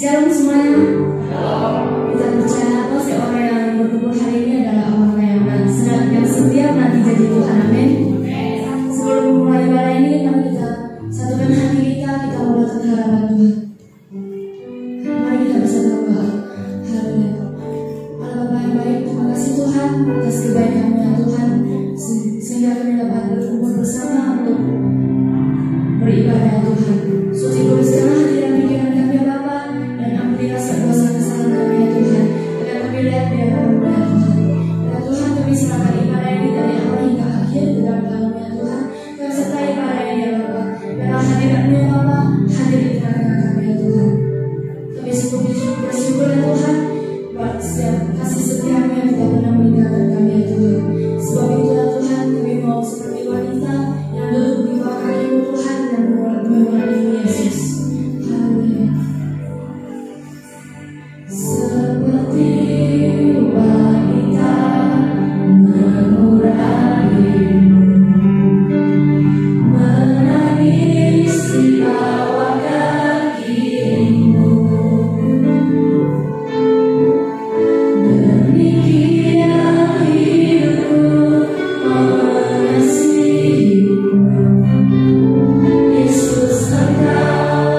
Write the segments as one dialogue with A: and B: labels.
A: Shalom semuanya. Kita percaya bahwa seorang yang berkumpul hari ini adalah orang yang setia menanti janji Tuhan. Amin. Sebelum memulai ibadah ini, mari kita satukan hati kita mulakan harapan Tuhan. Mari kita bersama doa. Haleluya. Allah Bapa yang baik, terima kasih Tuhan atas kebaikan-Mu ya Tuhan, sehingga kami dapat berkumpul bersama untuk beribadah Tuhan. Suci kuduskanlah hati dan pikiran kami ya Bapa, dan ampuni rasa dosa kesalahan kami ya Tuhan. Agar kami lihat di hadapan-Mu ya Tuhan. Ya Tuhan, kami serahkan ibadah ini dari awal hingga akhir ke dalam tangan-Mu ya Tuhan. Kami sertai ibadah ini ya Bapa. Biarlah hadirat-Mu ya Bapa hadir di tengah-tengah kami ya Tuhan. Kami sungguh bersyukur ya Tuhan buat setiap kasih setia-Mu yang tidak pernah meninggalkan kami ya Tuhan. Sebab itulah Tuhan, kami mau seperti wanita yang duduk di bawah kaki-Mu Tuhan dan mengurangi Yesus. Haleluya. Seperti wanita mengurangi-Mu, menangis di bawah kaki-Mu. Demikian hidupku mengasihi-Mu, Yesus Engkau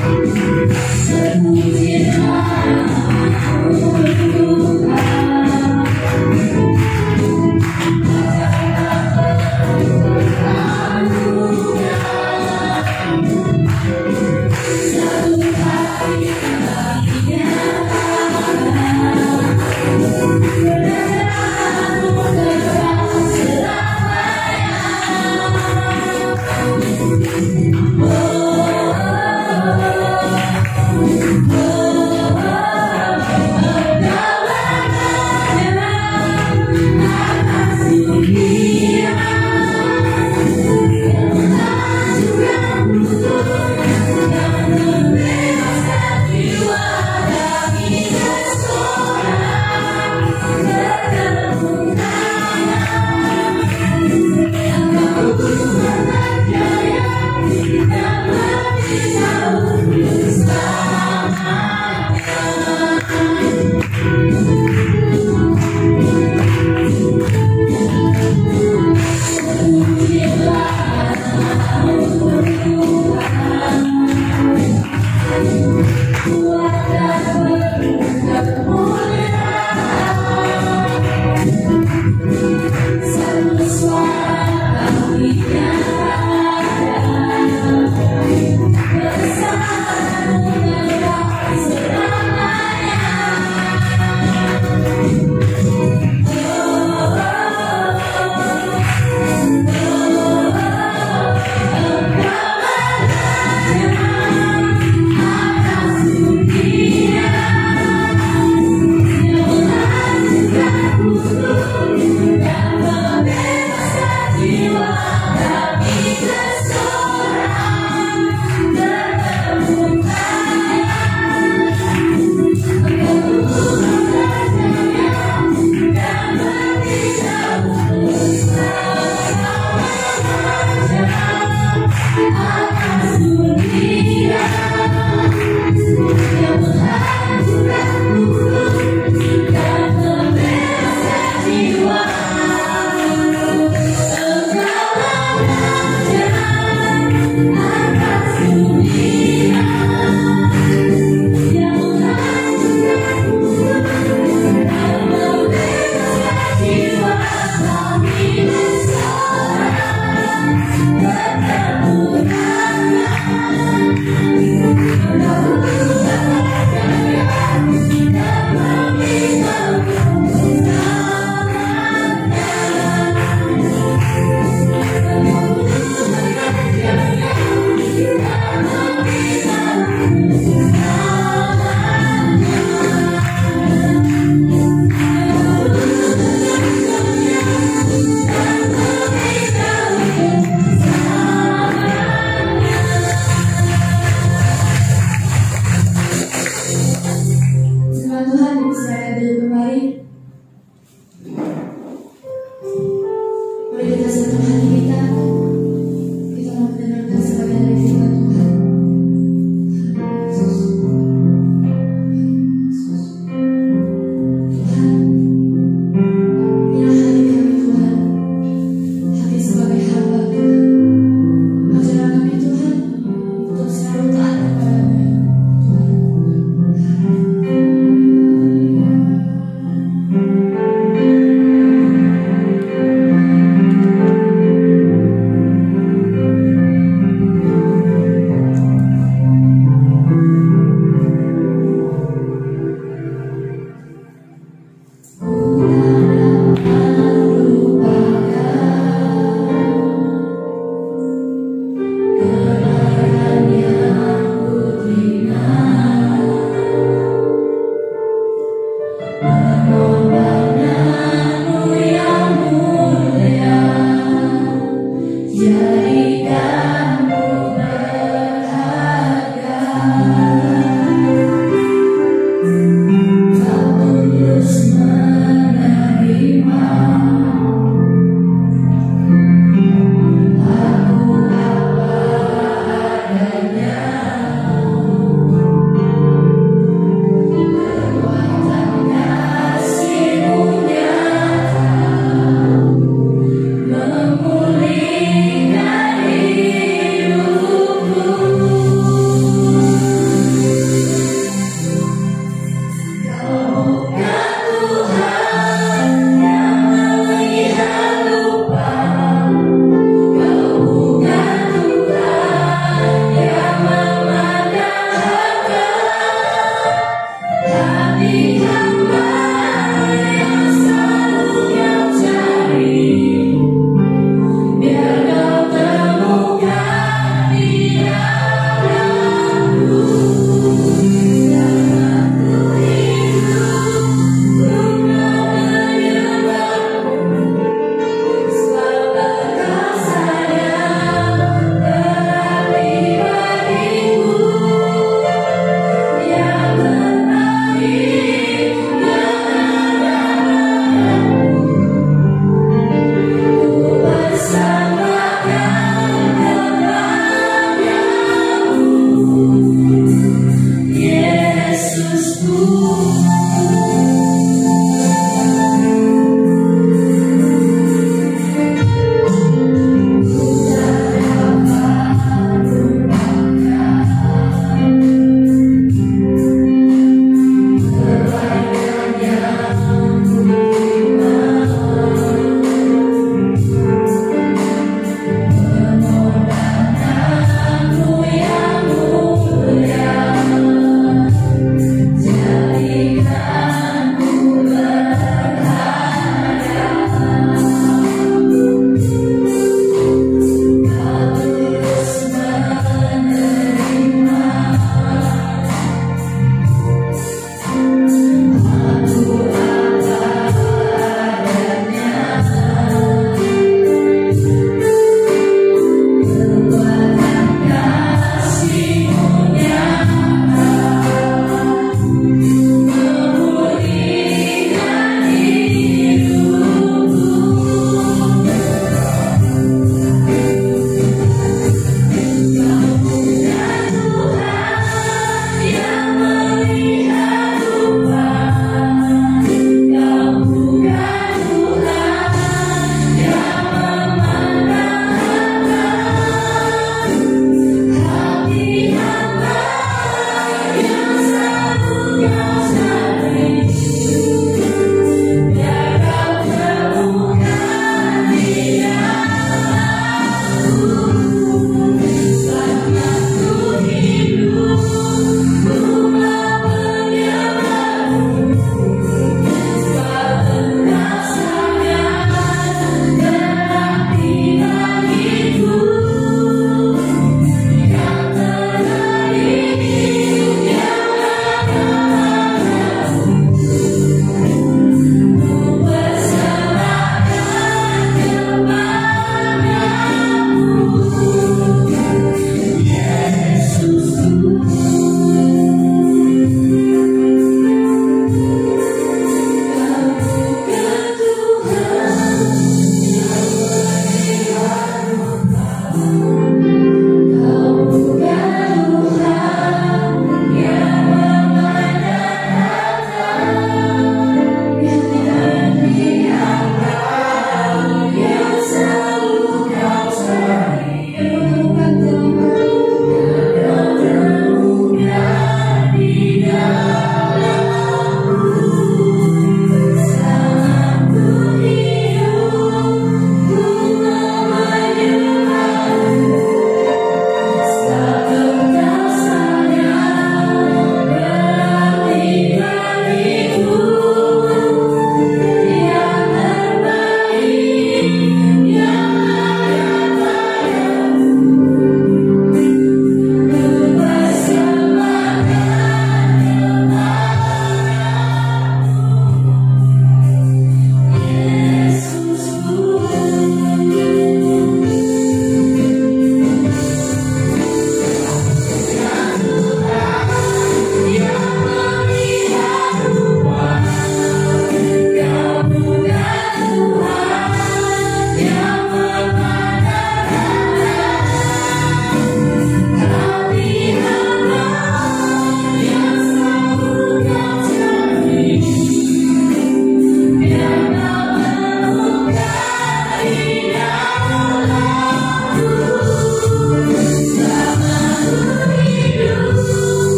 A: Oh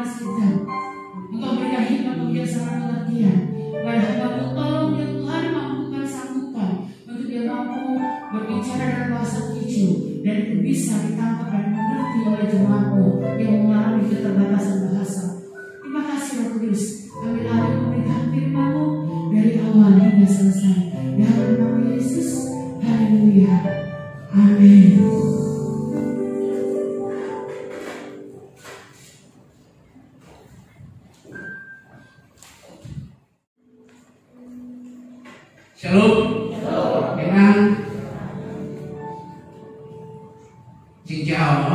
B: atas kita. Engkau berikan hikmat kebijaksanaan pengertian kepada hamba-Mu. Tolong ya Tuhan, mampukan sanggupan untuk dia mampu berbicara dalam bahasa tujuh dan itu bisa ditangkap dan mengerti oleh jemaat-Mu yang mengalami keterbatasan bahasa. Terima kasih Roh Kudus. Kami alih memberikan firman-Mu dari awal hingga selesai. Dalam nama Yesus, haleluya, amin.
C: Shalom. Dengan Xin chào.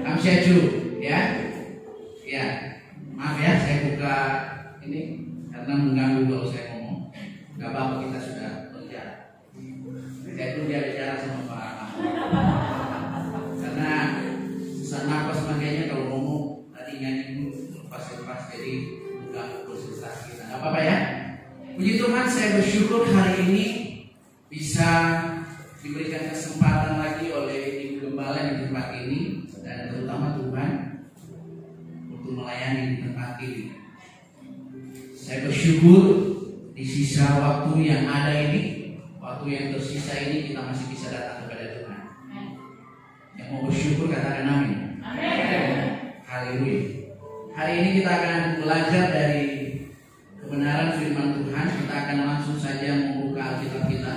C: Amsyaju ya. Ya. Maaf ya saya buka ini karena mengganggu kalau saya ngomong. Enggak apa-apa, kita sudah berbicara. Saya pun bicara sama Pak Ahmad. Karena susah napas makanya kalau ngomong tadi nyanyi lepas-lepas jadi enggak konsentrasi. Enggak apa-apa ya. Puji Tuhan, saya bersyukur hari ini bisa diberikan kesempatan lagi oleh Ibu Gembala di tempat ini dan terutama Tuhan untuk melayani di tempat ini. Saya bersyukur di sisa waktu yang ada ini, waktu yang tersisa ini kita masih bisa datang kepada Tuhan. Yang mau bersyukur katakan amin. Amin. Haleluya. Hari ini kita akan belajar dari kebenaran firman Tuhan. Kita akan langsung saja membuka Alkitab kita.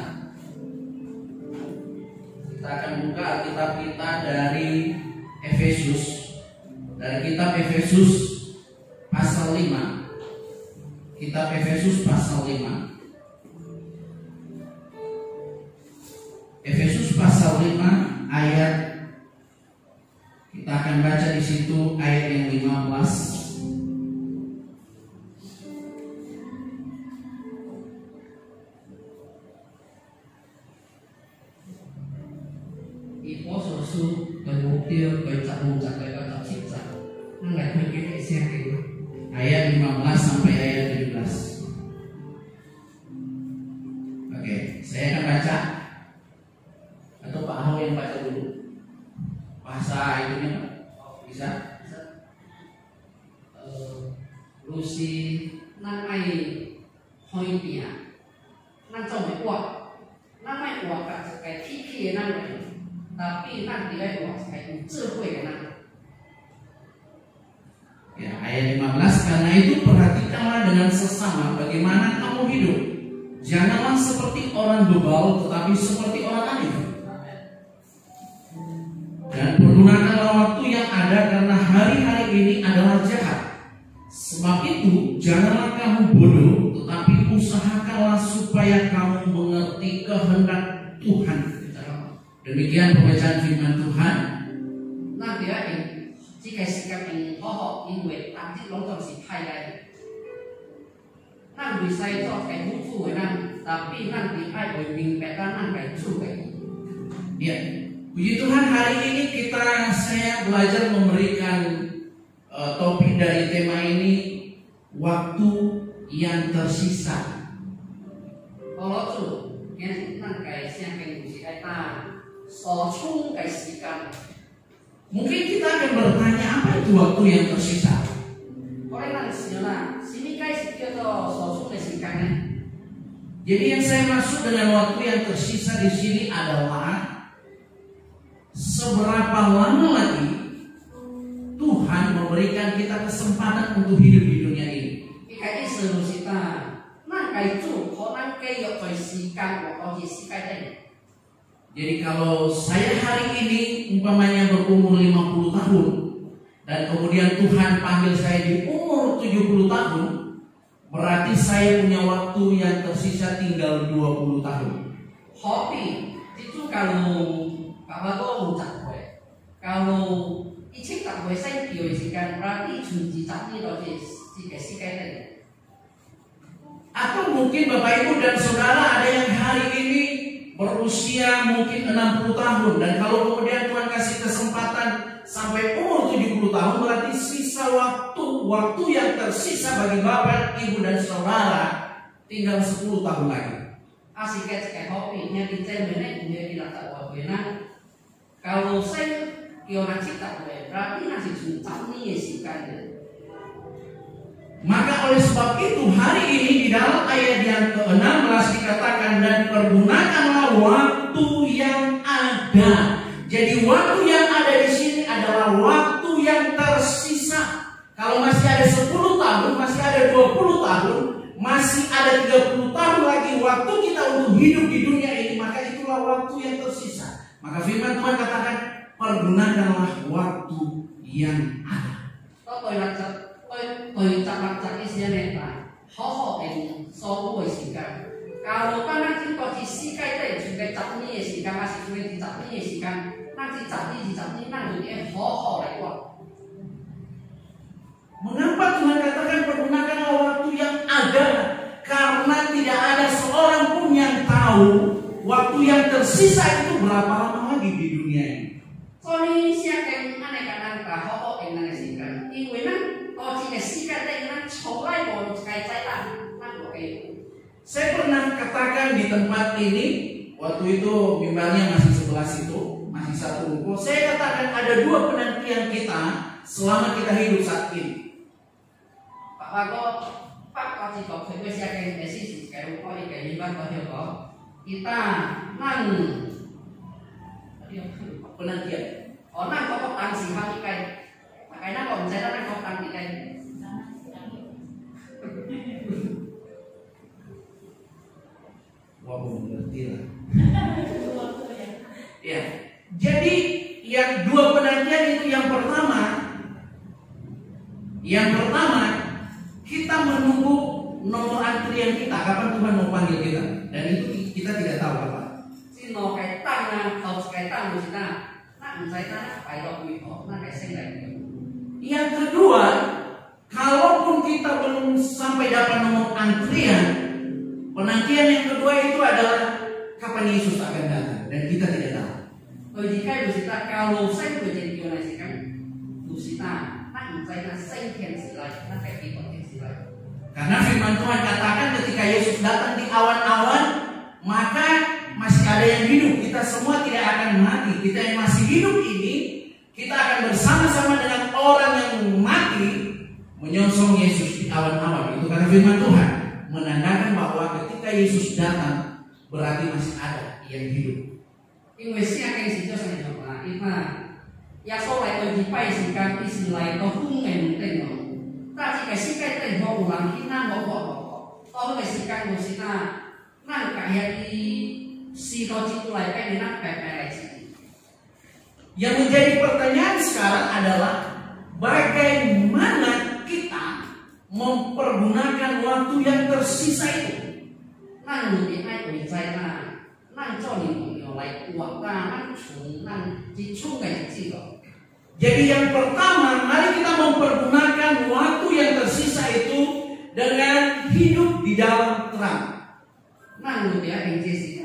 C: Kita akan buka Alkitab kita dari Efesus. Dari kitab Efesus pasal 5. Kitab Efesus pasal 5. Efesus pasal 5 ayat, kita akan baca di situ ayat yang 15. Ayat 15 sampai ayat 17. Oke, saya akan baca. Atau Pak Ho yang baca dulu. Bahasa itunya bisa?
D: Lucy nan ai hoi pia nan trong mai kwa nan mai kwa ka cái thi kia nan mai tapi nan dia kwa cái智慧nan.
C: Ya, ayat 15, karena itu perhatikanlah dengan sesama bagaimana kamu hidup. Janganlah seperti orang bebal, tetapi seperti orang adil. Dan pergunakanlah waktu yang ada, karena hari-hari ini adalah jahat. Sebab itu janganlah kamu bodoh, tetapi usahakanlah supaya kamu mengerti kehendak Tuhan. Demikian pembacaan firman Tuhan.
D: Nah dia jika sikap yang hoho inwe nanti long si pai lai. Nah bisa itu kayak buku nan, tapi nanti ai boleh mingpetan nan kayak cukai.
C: Ya, puji Tuhan, hari ini saya belajar memberikan topik dari tema ini, waktu yang tersisa.
D: Kalau tu yang nan kayak siang kayak buku ai ta, so chung kayak sikan.
C: Mungkin kita akan bertanya, apa itu waktu yang tersisa?
D: Orang nan siapa? Sini kayak siapa tu so chung kayak sikan.
C: Jadi yang saya maksud dengan waktu yang tersisa di sini adalah seberapa lama lagi Tuhan memberikan kita kesempatan untuk hidup di dunia ini.
D: Ikai selusita, nan kai tu, orang kai yok kai sikan, orang je sikai tadi.
C: Jadi kalau saya hari ini umpamanya berumur 50 tahun dan kemudian Tuhan panggil saya di umur 70 tahun, berarti saya punya waktu yang tersisa tinggal 20 tahun.
D: Hobi itu kalau tu tak boleh. Kalau icik tak boleh saya biosikan, berarti junji tak ni loh jika sikai tadi.
C: Atau mungkin Bapak Ibu dan Saudara ada yang hari ini berusia mungkin 60 tahun, dan kalau kemudian Tuhan kasih kesempatan sampai umur 70 tahun, berarti sisa waktu yang tersisa bagi Bapak, Ibu dan Saudara tinggal 10 tahun lagi.
D: Asik kayak hobi nya di channel ini dia tidak tahu apa. Kalau saya 叫人知道嘅，berarti nasi juncap ni esikan.
C: Maka oleh sebab itu hari ini di dalam ayat yang ke-16 dikatakan dan pergunakanlah waktu yang ada. Jadi waktu yang ada di sini adalah waktu yang tersisa. Kalau masih ada 10 tahun, masih ada 20 tahun, masih ada 30 tahun lagi waktu kita untuk hidup di dunia ini, maka itulah waktu yang tersisa. Maka firman Tuhan katakan, pergunakanlah waktu yang ada.
D: Tôi chặt mặt chặt cái xe này là họ em số buổi時間。Kalau kan nanti kau isi kai teh juga chặt ni時間masih juga di chặt ni時間，nanti chặt ni nanti dia họ來過。
C: Mengapa Tuhan katakan pergunakanlah waktu yang ada? Karena tidak ada seorang pun yang tahu waktu yang tersisa itu berapa lama lagi di dunia ini.
D: 所以現在安尼個人個好em那個時間，因為咱過去個時間咧，咱從來無該知道，咱無會。
C: Saya pernah katakan di tempat ini, waktu itu mimbarnya masih sebelah situ, masih satu ruko. Saya katakan ada 2 penantian kita selama kita hidup saat ini.
D: Pak có chỉ có phải xe cái gì cái ruko cái mimbar có hiểu có. Kita nang penantian. Orang kok tang si hang ikai. Makanya kalau misalnya orang kok tang ikai.
C: Wah, mengerti lah. Ya. Jadi yang 2 penantian itu yang pertama kita menunggu nomor antrian kita, kapan Tuhan mau panggil kita, dan itu kita tidak tahu apa.
D: Sino cái tăng nào, cái tăng của chúng ta.
C: Yang kedua, kalaupun kita belum sampai dapat nomor antrian, penantian yang kedua itu adalah kapan Yesus akan datang, dan kita tidak tahu.
D: Jika kita kalau saya menjadi kan, kita tak mencari sengken silai, tak kayak silai.
C: Karena firman Tuhan katakan ketika Yesus datang di awan-awan, maka masih ada yang hidup. Kita semua tidak akan mati. Kita yang masih hidup ini, kita akan bersama-sama dengan orang yang mati menyongsong Yesus di awan-awan. Itu kata firman Tuhan, menandakan bahwa ketika Yesus datang berarti masih ada yang hidup.
D: 因為聖經是做什麼啊？因為耶穌來到禮拜時間，伊是來到風嘅唔定咯。但係個世界定冇有人去咱冇過過，到個時間就是咱家下啲。Si Roji itu lain enak PPL sini.
C: Yang menjadi pertanyaan sekarang adalah bagaimana kita mempergunakan waktu yang tersisa itu.
D: Nang di ai của trái là nang cho mình nhiều lại uang ta nang di chung cái gì đó.
C: Jadi yang pertama, mari kita mempergunakan waktu yang tersisa itu dengan hidup di dalam terang.
D: Nang dia sih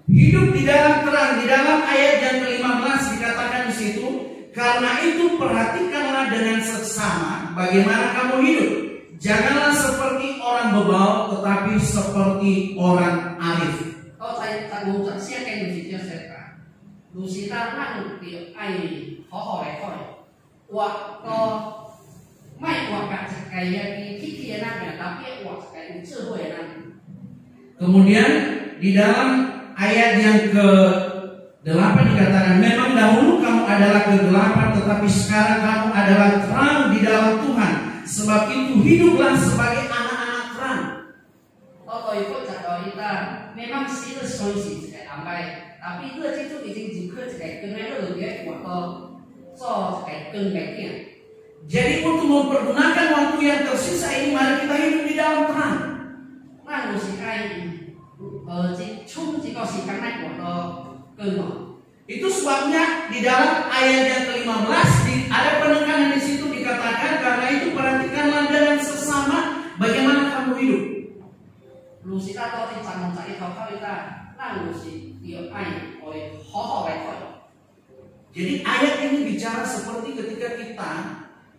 C: hidup di dalam terang. Di dalam ayat yang ke-15 dikatakan di situ, karena itu perhatikanlah dengan seksama bagaimana kamu hidup. Janganlah seperti orang bebal, tetapi seperti orang arif.
D: Kalau saya tanggung jawab siapa yang mesti saya mesti nang di ai hoi waktu mai waktu kayak di kiki nang tapi waktu kayak智慧nang.
C: Kemudian di dalam ayat yang ke-8 dikatakan, memang dahulu kamu adalah kegelapan, tetapi sekarang kamu adalah terang di dalam Tuhan. Sebab itu hiduplah sebagai anak-anak terang.
D: Kalau ikut cara kita, memang sih solusi kayak ambai, tapi itu juga kayak kenapa lebih waktu so kayak kenapa.
C: Jadi untuk mempergunakan waktu yang tersisa ini, mari kita hidup di dalam terang.
D: Nah,
C: itu sebabnya di dalam ayat yang ke-15 ada penekanan di situ dikatakan, karena itu perhatikanlah dengan sesama bagaimana kamu hidup. Jadi ayat ini bicara seperti ketika kita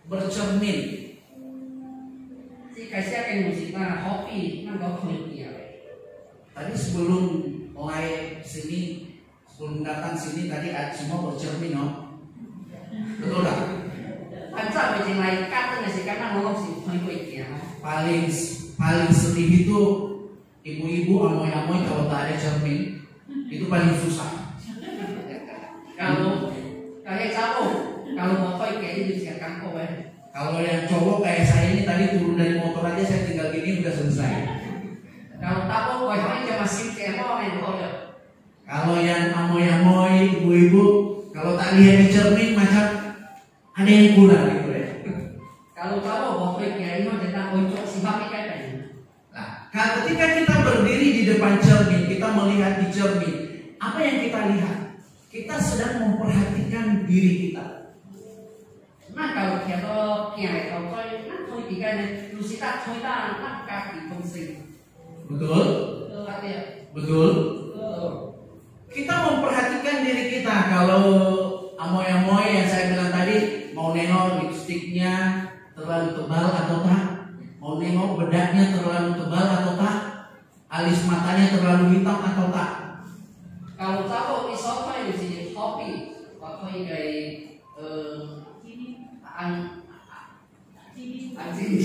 C: bercermin. Tadi sebelum mulai sini Sebelum datang sini tadi semua bercermin, no? Betul tak? Paling sedih itu ibu-ibu amoy-amoy kalau tak ada cermin, itu paling susah.
D: Kalau mau kayak ini bisa kangkau ya.
C: Kalau yang cowok kayak saya ini tadi turun dari motor aja saya tinggal gini udah selesai.
D: Kalau tahu kau cuma sim kemo main ya.
C: Kalau yang amoy-amoy ibu-ibu kalau tak lihat di cermin macam ada yang kurang gitu ya.
D: Kalau tahu mau kayak ini tentang untuk sifat kayak ini.
C: Nah, ketika kita berdiri di depan cermin, kita melihat di cermin, apa yang kita lihat? Kita sedang memperhatikan diri kita.
D: Nah kalau kita kalau kau tiga nih, lu kita kaki fungsi.
C: Betul? Betul? Kita memperhatikan diri kita. Kalau amoy-amoy yang saya bilang tadi, mau nengok lipstiknya terlalu tebal atau tak, mau nengok bedaknya terlalu tebal atau tak, alis matanya terlalu hitam atau tak.
D: Kalau tahu misalnya di sini kopi, kopi kayak anjing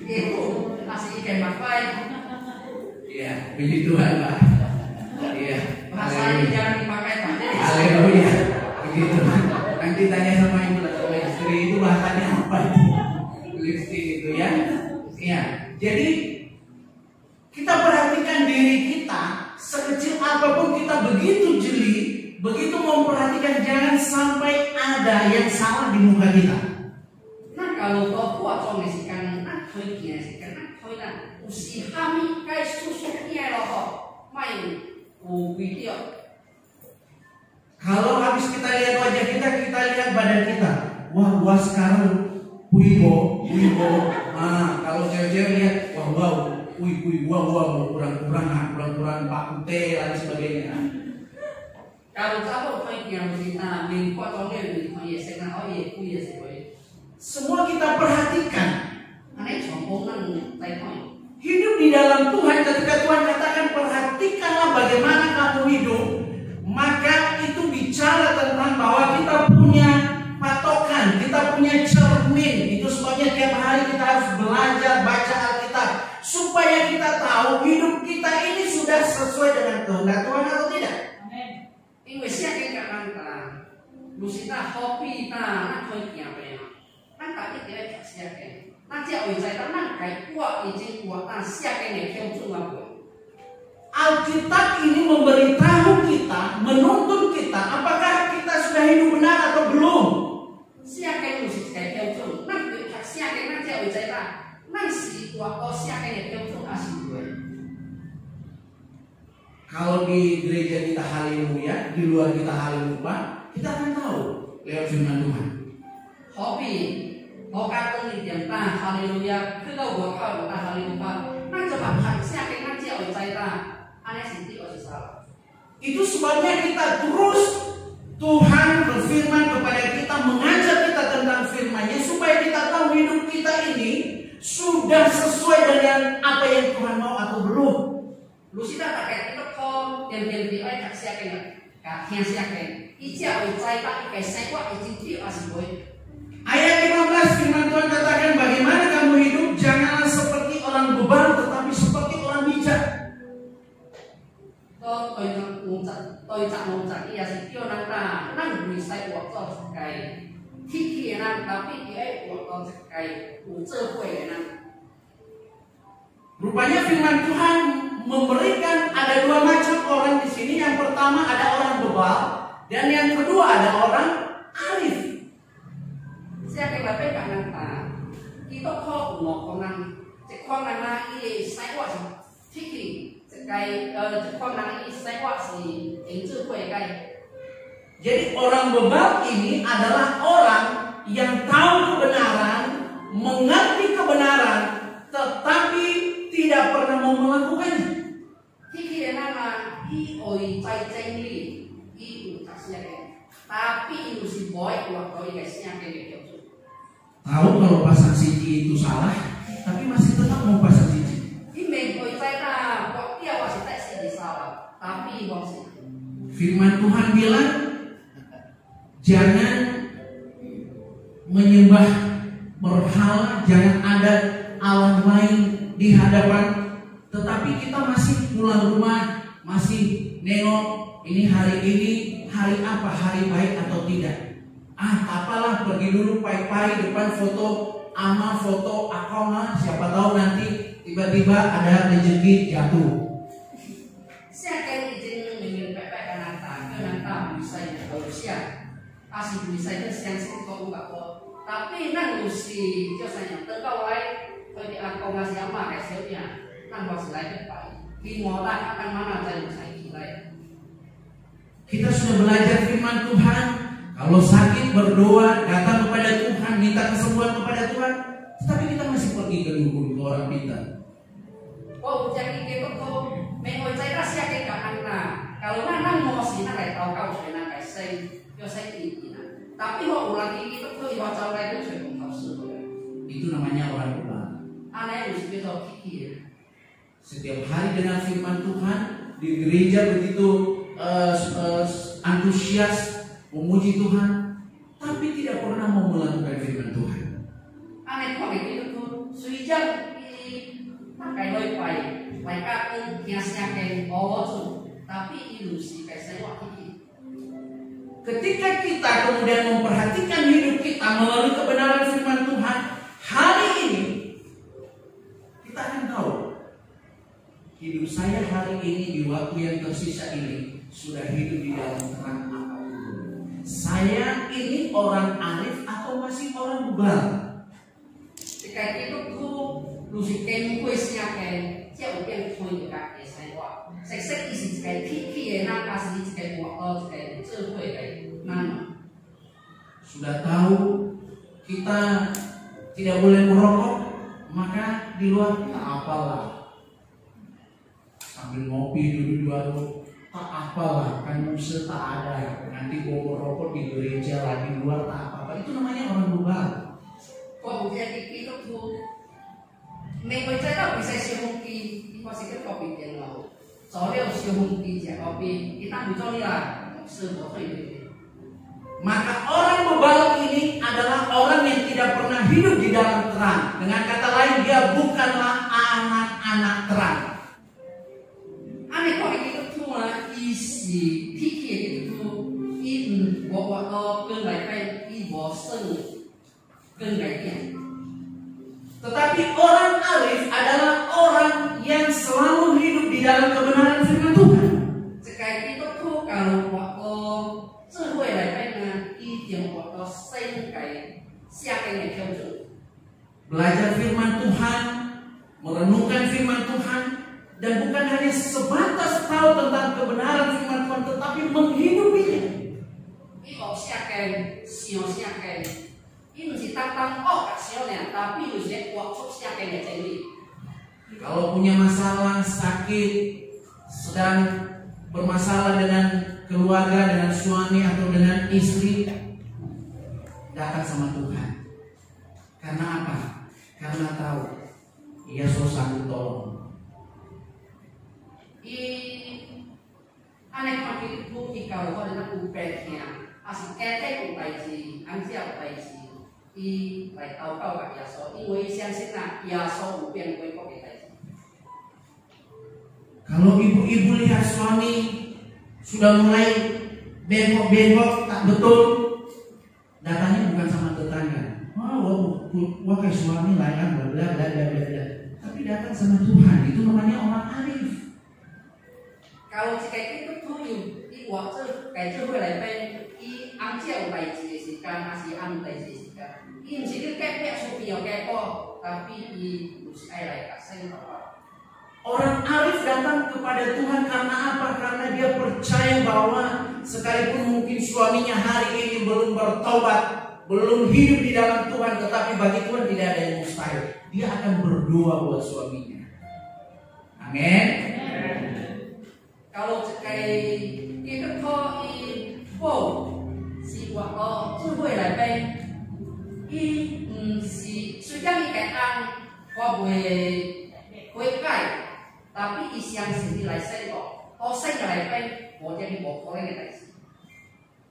D: itu nasi ikan makai.
C: Iya, begitu Pak. Iya.
D: Bahasa jangan dipakai Pak.
C: Haleluya. Begitu. Nanti tanya sama ibu atau istri itu bahasanya apa itu? Lipstik itu ya. Iya. Jadi kita perhatikan diri kita, sekecil apapun kita begitu jeli, begitu memperhatikan jangan sampai ada yang salah di muka kita.
D: Nah kalau kau kuat mengisikan, kau kiasikan, kau usihami kai susuknya loh, main video.
C: Kalau habis kita lihat wajah kita lihat badan kita. Wah sekarang wibo. Kalau cewek-cewek lihat, wow, kurang pakute dan sebagainya.
D: Kalau tahu kau yang kita mengkotongnya,
C: semua kita perhatikan.
D: Hidup
C: di dalam Tuhan, ketika Tuhan katakan perhatikanlah bagaimana kamu hidup, maka itu bicara tentang bahwa kita punya patokan, kita punya cermin. Itu sebabnya tiap hari kita harus belajar baca Alkitab supaya kita tahu hidup kita ini sudah sesuai dengan kehendak Tuhan atau tidak.
D: Amin. Siapa yang kata, Lusita hobi ta, kau yang apa? Tak dia siapa? Nanti awal saya tenang kayak kuat izin kuat siapa yang kau apa?
C: Alkitab ini memberitahu kita, menuntun kita, apakah kita sudah hidup benar atau belum.
D: Siapa yang mesti kayak kau nanti siapa yang nanti awal saya nanti kuat siapa yang kau asli gue.
C: Kalau di gereja kita haleluya, di luar kita haleluya, kita akan tahu lewat firman Tuhan.
D: Hobi, mau kata ni dia tak haleluya, kalau gua kau tak haleluya, nanti coba siapa yang nanti awal saya aneh sendiri awal salah.
C: Itu sebabnya kita terus Tuhan berfirman kepada kita, mengajak kita tentang firman-Nya supaya kita tahu hidup kita ini sudah sesuai dengan apa yang Tuhan mau atau belum.
D: Lu sudah tak kayak itu kau yang di ayat siapa yang yang siapa? Ijak awal saya tak kayak saya kuat izin dia asli boy.
C: Ayat 15 firman Tuhan katakan bagaimana kamu hidup, janganlah seperti orang bebal tetapi seperti orang bijak.
D: Tôi tak mau cari ya sih kau nang bisa waktu sekai kiki nang tapi dia waktu sekai ucapkan nang.
C: Rupanya firman Tuhan memberikan ada dua macam orang di sini. Yang pertama ada orang bebal dan yang kedua ada orang arif.
D: Siapa yang lebih kanan kita kau mau nang cekong nang ini saya kuat kiki.
C: Jadi orang bebal ini adalah orang yang tahu kebenaran, mengerti kebenaran, tetapi tidak pernah mau melakukannya.
D: Tapi itu si boy waktu
C: tahu kalau pasang siji itu salah, tapi masih tetap mau pasang siji. Firman Tuhan bilang, jangan menyembah berhala, jangan ada Allah lain di hadapan. Tetapi kita masih pulang rumah, masih nengok ini hari apa, hari baik atau tidak. Apalah, pergi dulu pai-pai depan foto ama, foto akoma, siapa tahu nanti tiba-tiba ada rezeki jatuh.
D: Siapa izin ingin pai-pai kananta bisa kalau siap asli bisa itu siang kau enggak kok. Tapi nang usi biasanya terkawai kalau di akau ngasih ama hasilnya nang bos lain pai. Di mola akan mana jadi saya kira.
C: Kita sudah belajar firman Tuhan. Kalau sakit berdoa, datang kepada Tuhan, minta kesembuhan kepada Tuhan. Tapi kita masih pergi ke dukun, ke orang pintar.
D: Oh, jadi kita tuh mengotai rahasia ke karena kalau nang mau sih nang kayak tahu kau sudah nang kayak saya ini. Tapi kok ulang ini tuh ibaca lagi sudah mengkapsul.
C: Itu namanya orang benar.
D: Aneh harus kita pikir.
C: Setiap hari dengan firman Tuhan di gereja begitu antusias memuji Tuhan, tapi tidak pernah mau melakukan firman Tuhan.
D: Aneh kok itu tuh sujud pakai loi pai, mereka hiasnya kayak tuh, tapi ilusi kayak saya wakili.
C: Ketika kita kemudian memperhatikan hidup kita melalui kebenaran firman Tuhan, hari ini kita akan tahu hidup saya hari ini di waktu yang tersisa ini sudah hidup di dalam terang apa. Saya ini orang arif atau masih orang bebal?
D: Jika itu tuh lusi kayak kuisnya kayak siapa yang punya kayak saya wah, saya isi kayak kiki nang asli kayak wah kayak智慧kayak mana?
C: Sudah tahu kita tidak boleh merokok, maka di luar tak apalah. Sambil ngopi duduk di warung, tak apalah, kan musuh tak ada. Nanti bawa merokok di gereja lagi, di luar tak apa-apa. Itu namanya orang bebal.
D: Kok jadi itu tuh mengotai tahu bisa sehungki positif kopi yang lalu. Soalnya sehungki ya kopi kita butuh lah sebuah itu.
C: Maka orang bebal ini adalah orang yang tidak pernah hidup di dalam terang. Dengan kata lain, dia bukanlah anak-anak terang.
D: Aneh kok itu cuma isi pikir itu ini bahwa kenaikan ibu seni kenaikan.
C: Tetapi orang arif adalah orang yang selalu hidup di dalam kebenaran firman Tuhan.
D: Sekarang itu tuh kalau waktu sesuai dengan yang waktu sengkai siapa yang jauh.
C: Belajar firman Tuhan, merenungkan firman Tuhan, dan bukan hanya sebatas tahu tentang kebenaran firman Tuhan, tetapi menghidupinya.
D: Ibu siapa ini si tentang aksinya, tapi usia waktu siapa yang jadi.
C: Kalau punya masalah, sakit, sedang bermasalah dengan keluarga, dengan suami atau dengan istri, datang sama Tuhan. Karena apa? Karena tahu Ia sanggup tolong.
D: Aneh makin itu kalau dengan ubahnya, asal ketek ubaiji, ansia ubaiji. Lại tahu kau gak Yaso,因为相信啊Yaso ubah gue kok kita.
C: Kalau ibu-ibu lihat suami sudah mulai bengkok-bengkok tak betul, datanya bukan sama tetangga. Wah kayak suami layan bla bla bla bla. Tapi datang sama Tuhan, itu namanya orang arif.
D: Kalau jika itu tuh waktu kayak itu boleh ansia ubaiji sih kan masih antai sih. Ini jadi kayak supaya kayak kok tapi usia kasih apa?
C: Orang arif datang kepada Tuhan karena apa? Karena dia percaya bahwa sekalipun mungkin suaminya hari ini belum bertobat, belum hidup di dalam Tuhan, tetapi bagi Tuhan tidak ada yang mustahil. Dia akan berdoa buat suaminya. Amin.
D: Kalau kayak itu kok si waktu智慧来呗。是虽然你嘅啱，我會改，tapi 伊相信你來生活，我生嚟俾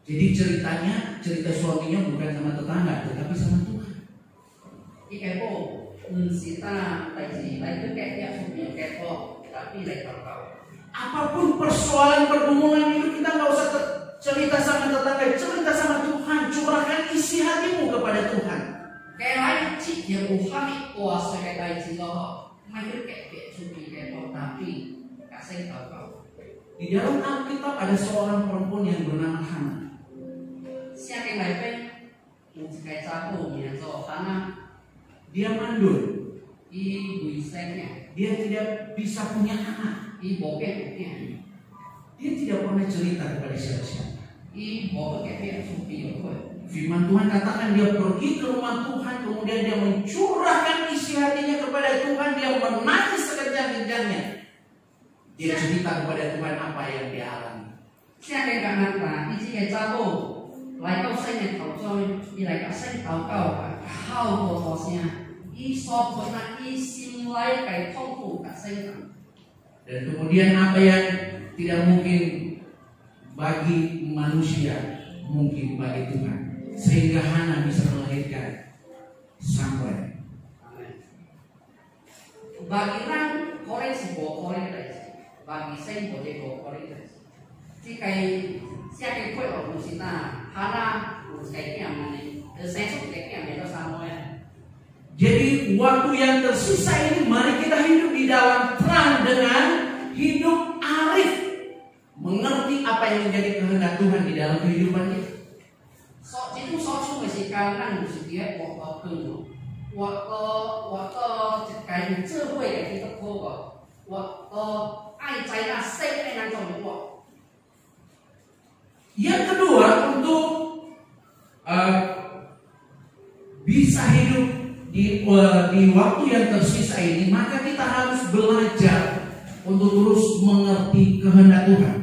C: Jadi cerita suaminya bukan sama tetangga, tetapi sama Tuhan. Apapun persoalan pergumulan hidup kita nggak usah cerita sama tetangga, cerita sama Tuhan. Curahkan isi hatimu kepada Tuhan. Di dalam Alkitab ada seorang perempuan yang bernama Hana. Dia mandul. Dia tidak bisa punya anak. Dia tidak pernah cerita kepada siapa-siapa. Firman Tuhan katakan dia pergi ke rumah Tuhan, kemudian dia mencurahkan isi hatinya kepada Tuhan. Dia menangis sekejap-kejapnya. Dia cerita kepada Tuhan apa yang dia alami. Dan kemudian apa yang tidak mungkin bagi manusia mungkin bagi Tuhan, sehingga Hana bisa melahirkan Samuel.
D: Bagi orang Korea sebuah Korea bagi saya boleh Korea. Jika siapa kau orang Muslim, Hana kayaknya mana? Saya suka kayaknya itu Samuel.
C: Jadi waktu yang tersisa ini mari kita hidup di dalam terang dengan hidup arif, mengerti apa yang menjadi kehendak Tuhan di dalam kehidupan kita.
D: Itu cuma sekarang mesti dia waktu kayak社会的一个科爱在那生爱那种
C: Yang kedua, untuk bisa hidup di waktu yang tersisa ini, maka kita harus belajar untuk terus mengerti kehendak Tuhan.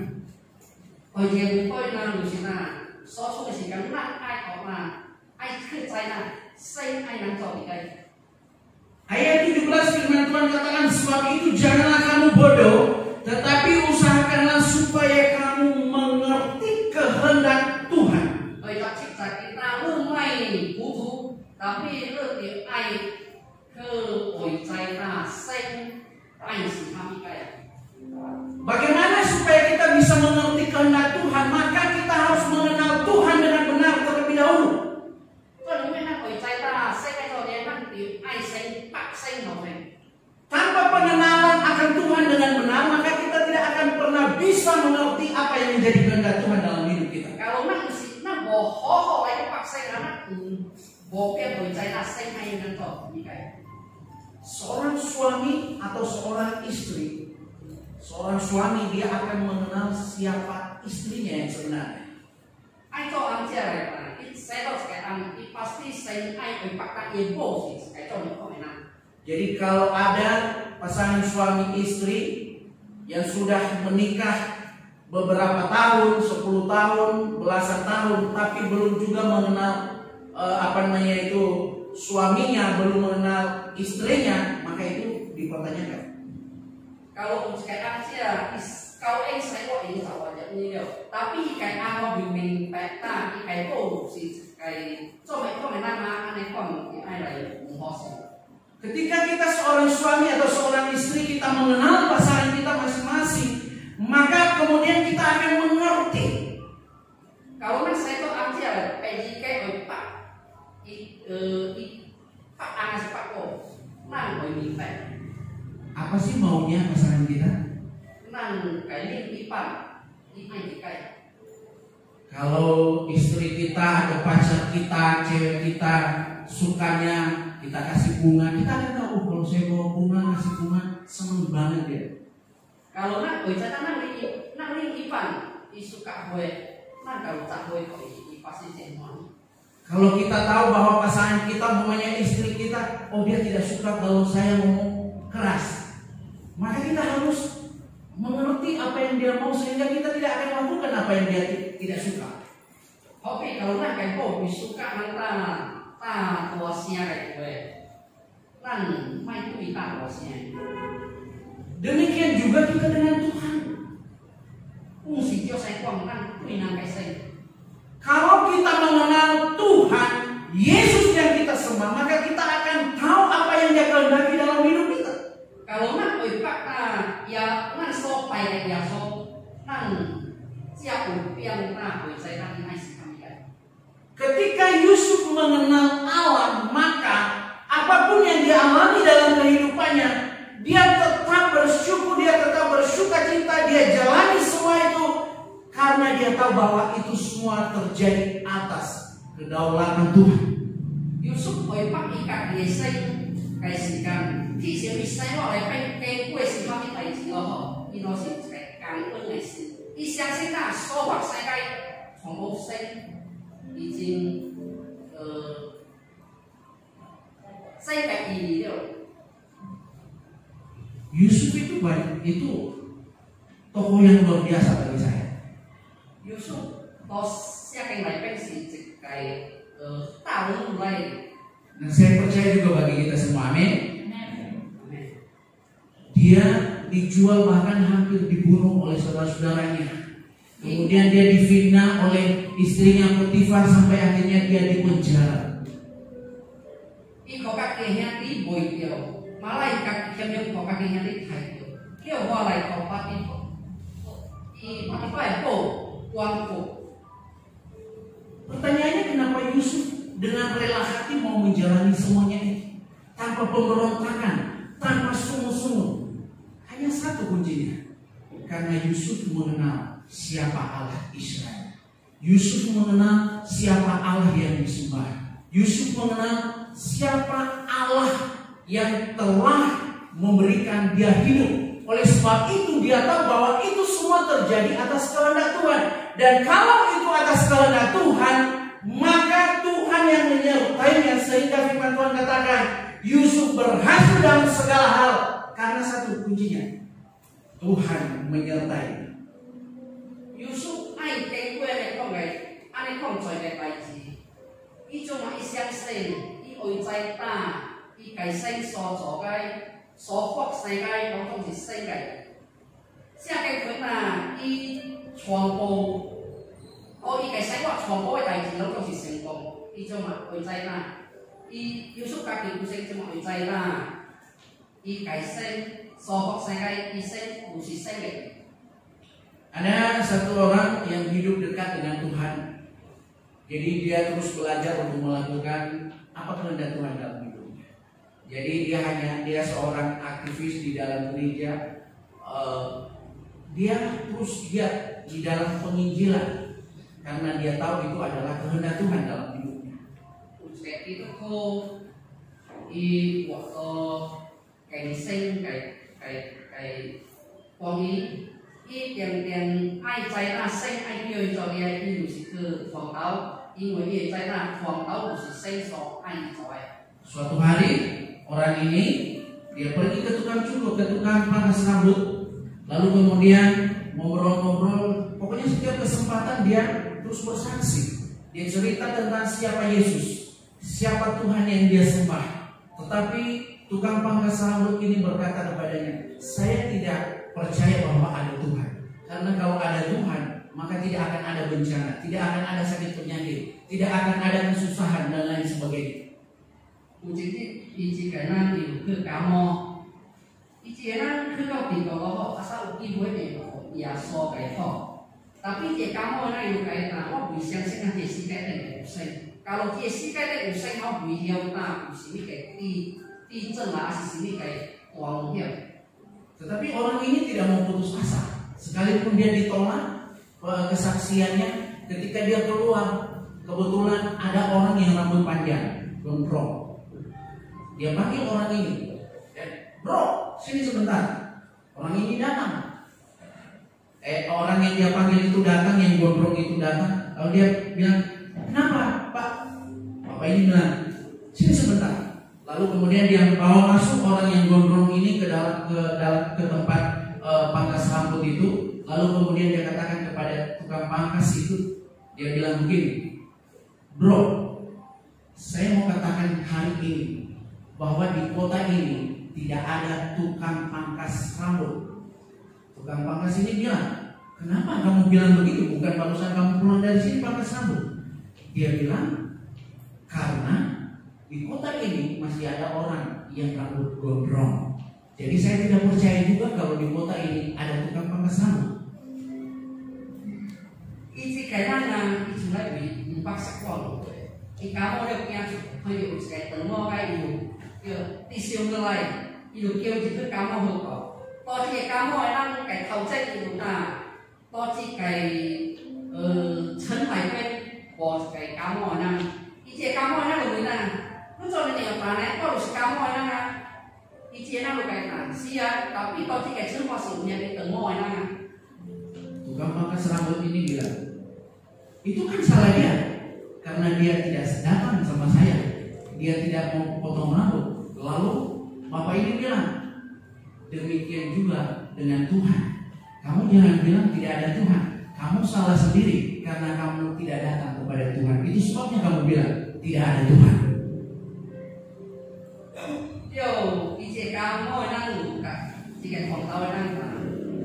C: Ayat 17 firman Tuhan katakan, sebab itu janganlah kamu bodoh, tetapi usahakanlah supaya kamu mengerti kehendak Tuhan. Bagaimana supaya kita bisa mengerti kehendak Tuhan? Maka kita harus mengenal Tuhan dengan benar terlebih dahulu. Tanpa pengenalan akan Tuhan dengan benar, maka kita tidak akan pernah bisa mengerti apa yang menjadi kehendak Tuhan dalam hidup kita. Seorang suami atau seorang istri, seorang suami dia akan mengenal siapa istrinya yang sebenarnya. Jadi kalau ada pasangan suami istri yang sudah menikah beberapa tahun, 10 tahun, belasan tahun, tapi belum juga mengenal suaminya, belum mengenal istrinya, maka itu dipertanyakan.
D: Kalau sekarang kalau saya kok ini tahu aja ini tapi kayak apa bimbing peta kayak kayak coba nama aneh ada
C: ketika kita seorang suami atau seorang istri, kita mengenal pasangan kita masing-masing, maka kemudian kita akan mengerti.
D: Kalau saya tuh aja pergi kayak pak anak sepak nang
C: apa sih maunya pasangan kita? Kalau istri kita atau pacar kita, cewek kita sukanya kita kasih bunga, kita akan tahu kalau saya bawa bunga, kasih bunga, seneng banget dia.
D: Kalau
C: kalau kita tahu bahwa pasangan kita, umpamanya istri kita, oh dia tidak suka kalau saya ngomong keras, maka kita harus mengerti apa yang dia mau sehingga kita tidak akan melakukan apa yang dia tidak suka.
D: Oke, kalau nak kan kau suka nanta tuasnya kayak gue, kan main tuh kita tuasnya.
C: Demikian juga kita dengan Tuhan.
D: Fungsi Dios
C: sembah, maka kita akan tahu apa yang Dia kehendaki dalam hidup kita.
D: Kalau nang oi pak na ya nang so pai ya so nang siap yang na oi saya nang ini sih kami kan.
C: Ketika Yusuf mengenal Allah, maka apapun yang dia alami dalam kehidupannya, dia tetap bersyukur, dia tetap bersukacita, dia jalani semua itu karena dia tahu bahwa itu semua terjadi atas kedaulatan Tuhan.
D: Yusuf oi pak ikat dia saya kasihkan. Thì sẽ bị sai vào lại phải cái quê sinh hoạt tại chỉ lo họ đi nó sẽ càng hơn ngày xưa đi sáng sinh là so hoặc sai cái phòng một sinh đi trên sai cái gì đâu.
C: Yusuf itu banyak, itu tokoh yang luar biasa bagi saya.
D: Yusuf nó sẽ cái này phải gì cái tạo nên mulai.
C: Dan saya percaya juga bagi kita semua, amin. Dia dijual bahkan hampir dibunuh oleh saudara-saudaranya. Kemudian dia difitnah oleh istrinya Potifar sampai akhirnya dia dipenjara.
D: Có các cái nhà tí bồi kiểu mà lại các cái nhân có các cái nhà tí thay kiểu hoa lại có các cái thì mà phải cổ quang cổ.
C: Pertanyaannya, kenapa Yusuf dengan rela hati mau menjalani semuanya itu tanpa pemberontakan, tanpa sungguh-sungguh? Hanya satu kuncinya, karena Yusuf mengenal siapa Allah Israel. Yusuf mengenal siapa Allah yang disembah. Yusuf mengenal siapa Allah yang telah memberikan dia hidup. Oleh sebab itu dia tahu bahwa itu semua terjadi atas kehendak Tuhan. Dan kalau itu atas kehendak Tuhan, maka Tuhan yang menyertainya, sehingga firman Tuhan katakan Yusuf berhasil dalam segala hal. Karena satu kuncinya, Tuhan menyertai.
D: Yusuf ai cái quê này không cái anh ấy không chơi cái bài gì, ý chung là ý sáng sinh, ý ôi trái ta, ý cái sinh so cho cái so hoặc sinh cái nó không chỉ sinh cái, xem cái phần là ý truyền bố, ý cái sinh hoặc truyền bố cái bài gì nó không chỉ sinh bố, ý chung là ôi trái ta, ý Yusuf các cái cũng sinh chung là ôi trái ta. I cái sen so saya kai i sen busi sen.
C: Ada satu orang yang hidup dekat dengan Tuhan. Jadi dia terus belajar untuk melakukan apa kehendak Tuhan dalam hidupnya. Jadi dia seorang aktivis di dalam gereja. Dia terus giat di dalam penginjilan karena dia tahu itu adalah kehendak Tuhan dalam hidupnya.
D: Saya itu i waktu cái sinh cái quang ý tiền ai trái là sinh ai nhiều cho cái đi đủ sự cơ phòng táo đi người gì trái là phòng táo đủ sự sinh so ai giỏi.
C: Suatu hari orang ini dia pergi ke tukang cukur, ke tukang panas rambut, lalu kemudian ngobrol-ngobrol. Pokoknya setiap kesempatan dia terus bersaksi. Dia cerita tentang siapa Yesus, siapa Tuhan yang dia sembah. Tetapi tukang pangkas rambut ini berkata kepadanya, saya tidak percaya bahwa ada Tuhan. Karena kalau ada Tuhan, maka tidak akan ada bencana, tidak akan ada sakit penyakit, tidak akan ada kesusahan dan lain sebagainya.
D: Jadi iji karena itu ke kamu, iji karena ke kau tinggal kau asal uki buat ni ya so kayak kau. Tapi jika kamu nak itu kayak nak, kau bisa sih nanti sih kayak usai. Kalau dia sih kayak usai kau bisa tak usai kayak地震lah sini kayak uang dia.
C: Tetapi orang ini tidak mau putus asa. Sekalipun dia ditolak kesaksiannya, ketika dia keluar, kebetulan ada orang yang rambut panjang, gondrong. Dia panggil orang ini, bro, sini sebentar. Orang ini datang. Orang yang dia panggil itu datang, yang gondrong itu datang. Lalu dia bilang, kenapa, Pak? Bapak ini bilang, sini sebentar. Lalu kemudian dia bawa masuk orang yang gondrong ini ke tempat pangkas rambut itu. Lalu kemudian dia katakan kepada tukang pangkas itu, dia bilang begini, bro, saya mau katakan hari ini bahwa di kota ini tidak ada tukang pangkas rambut. Tukang pangkas ini bilang, kenapa kamu bilang begitu? Bukan barusan kamu pulang dari sini pangkas rambut? Dia bilang, karena di kota ini masih ada orang yang rambut gondrong. Jadi saya tidak percaya juga kalau di kota ini ada tukang pangkas rambut.
D: Isi kailangan isulay empat sekolah. Ikaw mo punya kayo sekali tengok kayu, tisu nilai, itu kau itu kamu hukum. Toci kamu orang kayak tahu saya itu na, toci kayak cenai kan, bos kayak kamu orang, isi kamu orang lebih na. Lu soalnya yang mana? Kalau kamu orang na, isi orang lu kayak nansia, tapi toci kayak cenai masih punya di tengok orang.
C: Tukang pangkas rambut ini bilang, itu kan salah dia. Karena dia tidak datang sama saya, dia tidak mau potong rambut. Lalu bapak ini bilang, demikian juga dengan Tuhan. Kamu jangan bilang tidak ada Tuhan. Kamu salah sendiri karena kamu tidak datang kepada Tuhan. Itu sebabnya kamu bilang tidak ada Tuhan.
D: Yo, ije kamu nang luka, jika kau tahu nang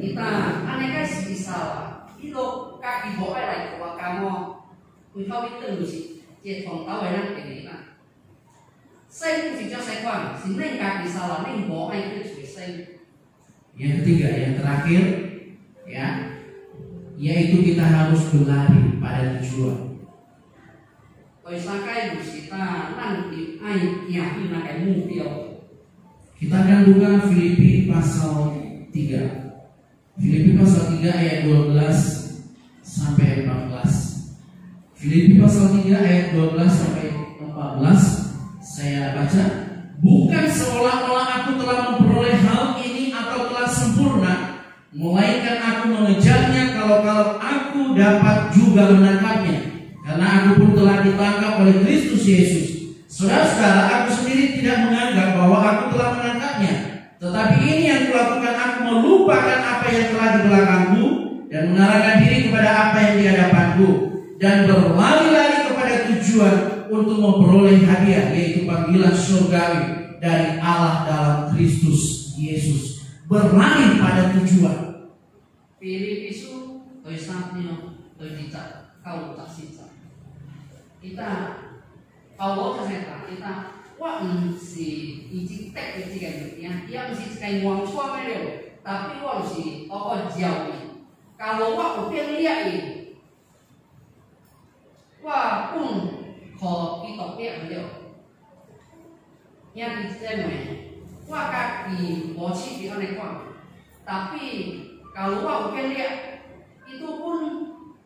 D: kita aneka sih salah. Itu kaki bawa lagi bawa kamu. Người ta biết từng gì, chỉ phòng tao phải năng cái gì mà, xây cũng chỉ cho xây quan, chỉ nên cả di salah nên bỏ anh cứ suy xây.
C: Yang ketiga, yang terakhir, ya, yaitu kita harus berlari pada tujuan.
D: Tôi sang cái một sự ta năng tìm anh nhà như là cái mục tiêu.
C: Kita akan buka Filipi pasal 3. Filipi pasal 3 ayat 12 sampai 14. Filipi pasal 3 ayat 12 sampai 14 saya baca, bukan seolah-olah aku telah memperoleh hal ini atau telah sempurna, melainkan aku mengejarnya kalau aku dapat juga menangkapnya, karena aku pun telah ditangkap oleh Kristus Yesus. Saudara-saudara, aku sendiri tidak menganggap bahwa aku telah menangkapnya, tetapi ini yang kulakukan, aku melupakan apa yang telah di belakangku dan mengarahkan diri kepada apa yang di hadapanku, dan berlari-lari kepada tujuan untuk memperoleh hadiah, yaitu panggilan surgawi dari Allah dalam Kristus Yesus. Berlari pada tujuan.
D: Filipi itu tulisannya terdicat, kau tak sisa. Kita kalau ternyata kita wah si iji tek iji kan dia mesti kayak uang suami dia, tapi wah si apa jauh. Kalau wah udah lihat ini. Wah pun kalau kita lihat beliau yang ditemui wah kaki bocil di aneh kuang, tapi kalau wah bukan lihat itu pun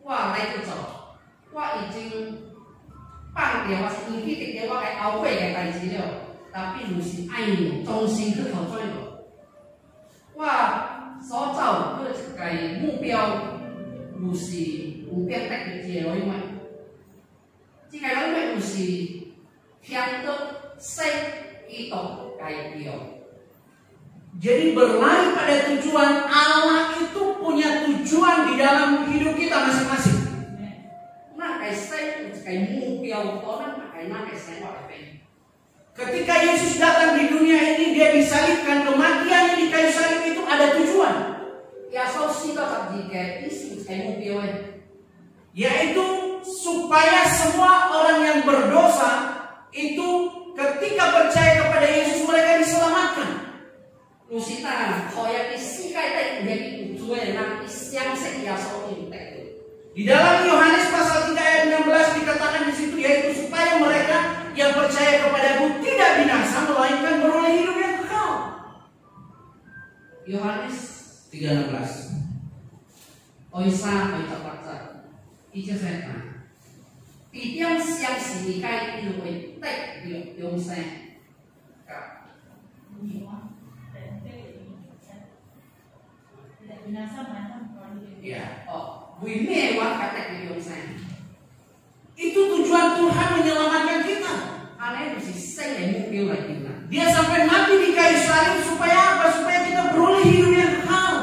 D: wah lain itu wah izin pang dia masih ingin dia wah kayak awal kayak tadi sih tapi mesti ain jongsin ke头追了wah所找个kayak目标mesti目标特别接了因为。即係諗嘅故事，聽得識itu kayak
C: Jadi berlari pada tujuan, Allah itu punya tujuan di dalam hidup kita masing-masing.
D: Nah, kayak mukil, orang kayak
C: ketika Yesus datang di dunia ini, dia disalibkan, kematian di kayu salib itu ada tujuan.
D: Ya, so sih tak jika isi kayak mukil,
C: yaitu supaya semua orang yang berdosa itu ketika percaya kepada Yesus mereka diselamatkan.
D: Lusita, koyak isi kayak jadi tujuan yang yang sekian soal
C: Di dalam Yohanes pasal 3 ayat 16 dikatakan di situ, yaitu supaya mereka yang percaya kepadaku tidak binasa melainkan beroleh hidup yang kekal.
D: Yohanes
C: 3:16.
D: Oisa baca itu saya一定相信你该因为得永生。
C: Ya.
D: Itu
C: tujuan Tuhan menyelamatkan kita. Dia sampai mati di kayu salib supaya apa? Supaya kita beroleh hidup yang kekal.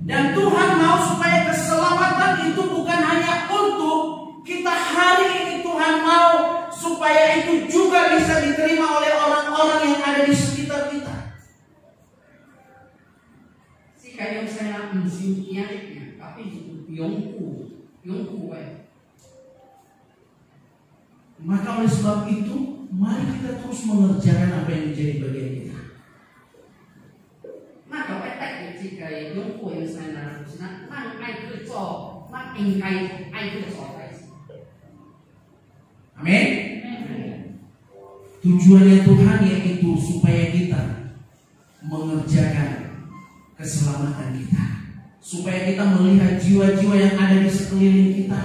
C: Dan Tuhan mau supaya keselamatan itu bukan hanya untuk kita hari ini. Tuhan mau supaya itu juga bisa diterima oleh orang-orang yang ada di sekitar kita.
D: Kayak saya musimnya tapi yongku
C: Maka oleh sebab itu, mari kita terus mengerjakan apa yang menjadi bagian kita.
D: Nah, kalau kita jika yang kuat yang saya nak, nak ai kerja, nak ingkai ai kerja.
C: Amin. Tujuannya Tuhan yaitu supaya kita mengerjakan keselamatan kita, supaya kita melihat jiwa-jiwa yang ada di sekeliling kita.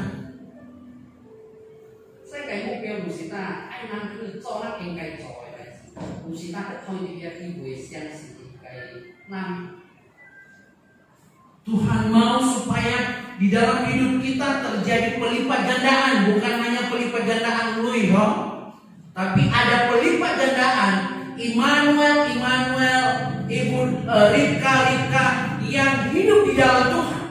D: Saya kayak mau biar musita, ai nak kerja nak ingkai joy, musita kau dia ibu yang kayak nam. Tuhan mau supaya di dalam hidup kita terjadi pelipat gandaan, bukan hanya pelipat gandaan lui, tapi ada pelipat gandaan. Immanuel, Ibu Rika yang hidup di dalam Tuhan.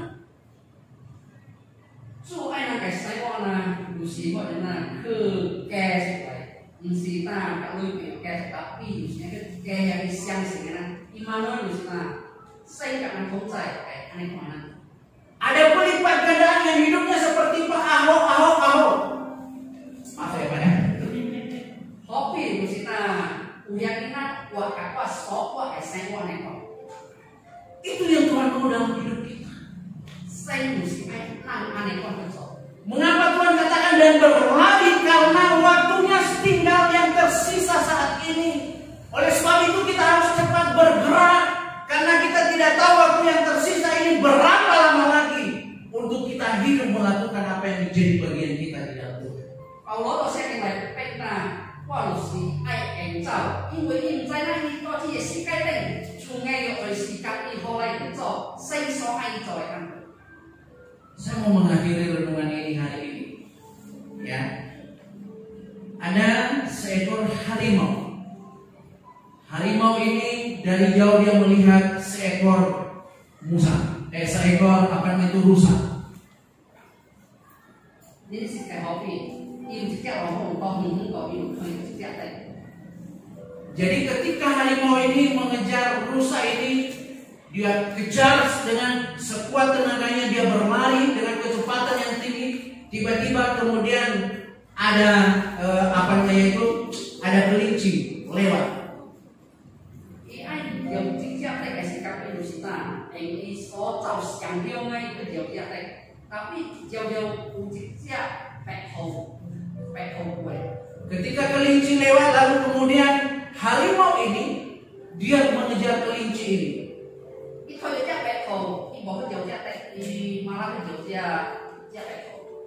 D: So, ai nak saya wana lusi kok na ke gas, mesti ta tak lui gas tapi mestinya ke gas yang siang sehingga Immanuel mesti saya akan kontak aneh mana. Ada pelipat gandaan yang hidupnya seperti Pak Ahok. Maaf ya Pak ya. Hobi musita uyakinan wa kapas sokwa esengwa neko. Itu yang Tuhan mau dalam hidup kita. Saya mesti nang aneh kontak. Mengapa Tuhan katakan dan berlari? Karena waktunya tinggal yang tersisa saat ini. Oleh sebab itu kita harus cepat bergerak. Karena kita tidak tahu waktu yang tersisa ini berapa lama lagi untuk kita hidup melakukan apa yang menjadi bagian kita di dalam Tuhan. Paulo saya mulai peta, walau si ai engkau,因为在那里多些世界内，从爱有sikap后来做，谁所爱做的。Saya mau mengakhiri renungan ini hari ini, ya. Ada seekor harimau. Harimau ini dari jauh dia melihat seekor rusa. Ini sih kayak hobi. Jadi ketika harimau ini mengejar rusa ini, dia kejar dengan sekuat tenaganya, dia berlari dengan kecepatan yang tinggi. Tiba-tiba kemudian ada ada kelinci lewat. Ketika kelinci lewat lalu kemudian harimau ini dia mengejar kelinci ini.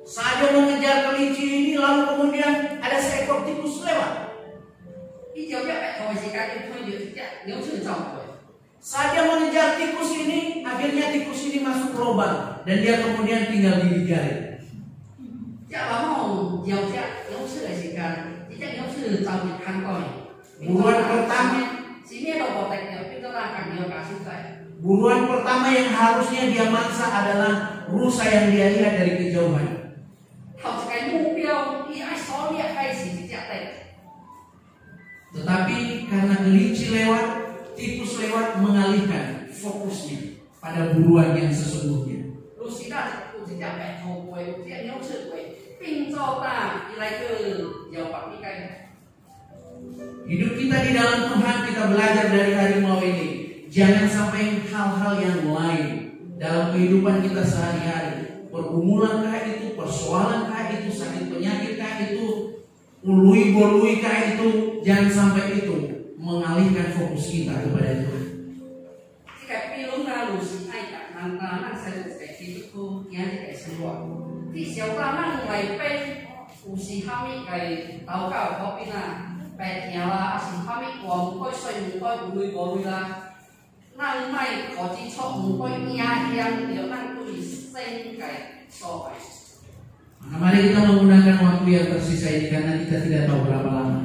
D: Saat dia mengejar kelinci ini lalu kemudian ada seekor tikus lewat. Saat dia mengejar tikus ini, akhirnya tikus ini masuk lubang dan dia kemudian tinggal digigit. Buruan pertama yang harusnya dia mangsa adalah rusa yang dia lihat dari kejauhan. Tetapi karena kelinci lewat, tikus lewat mengalihkan fokusnya pada buruan yang sesungguhnya. Hidup kita di dalam Tuhan, kita belajar dari harimau ini. Jangan sampai hal-hal yang lain dalam kehidupan kita sehari-hari, pergumulan kah itu, persoalan kah itu, sakit penyakit kah itu, ului-bolui kah itu, jangan sampai itu mengalihkan fokus kita kepada Tuhan. Jika pilih lalu si ayat nanti saya itu yang tidak semua. Di siapa mulai pen usi kami kayak tahu kau kopi na pen nyala asin kami uang koi soy koi ului-bolui lah. Nang mai kau cicok koi yang dia nang tulis sen kayak soy. Nah, mari kita menggunakan waktu yang tersisa ini karena kita tidak tahu berapa lama.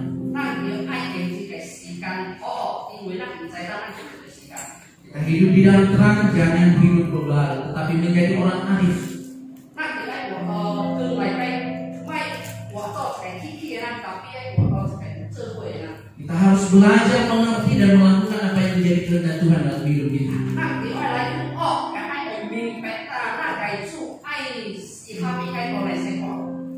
D: Kita hidup di dalam terang, jangan hidup bebal, tetapi menjadi orang arif. Kita harus belajar mengerti dan melakukan apa yang menjadi kehendak Tuhan dalam hidup kita.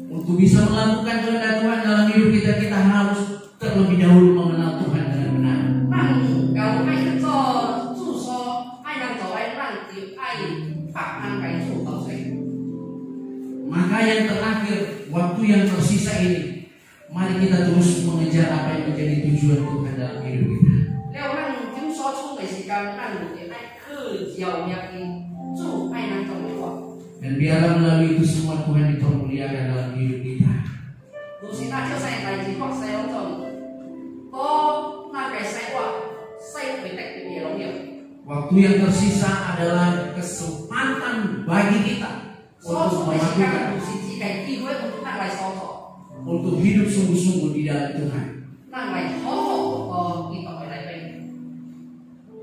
D: Untuk bisa melakukan kehendak Tuhan dalam
C: hidup kita, kita harus terlebih dahulu mengenal Tuhan dengan benar. Maka yang terakhir, waktu yang tersisa ini, mari kita terus mengejar apa yang menjadi tujuan Tuhan dalam hidup kita. Dan biarlah melalui itu semua Tuhan dipermuliakan dalam hidup kita. Waktu yang tersisa adalah kesempatan bagi kita untuk hidup sungguh-sungguh di dalam Tuhan.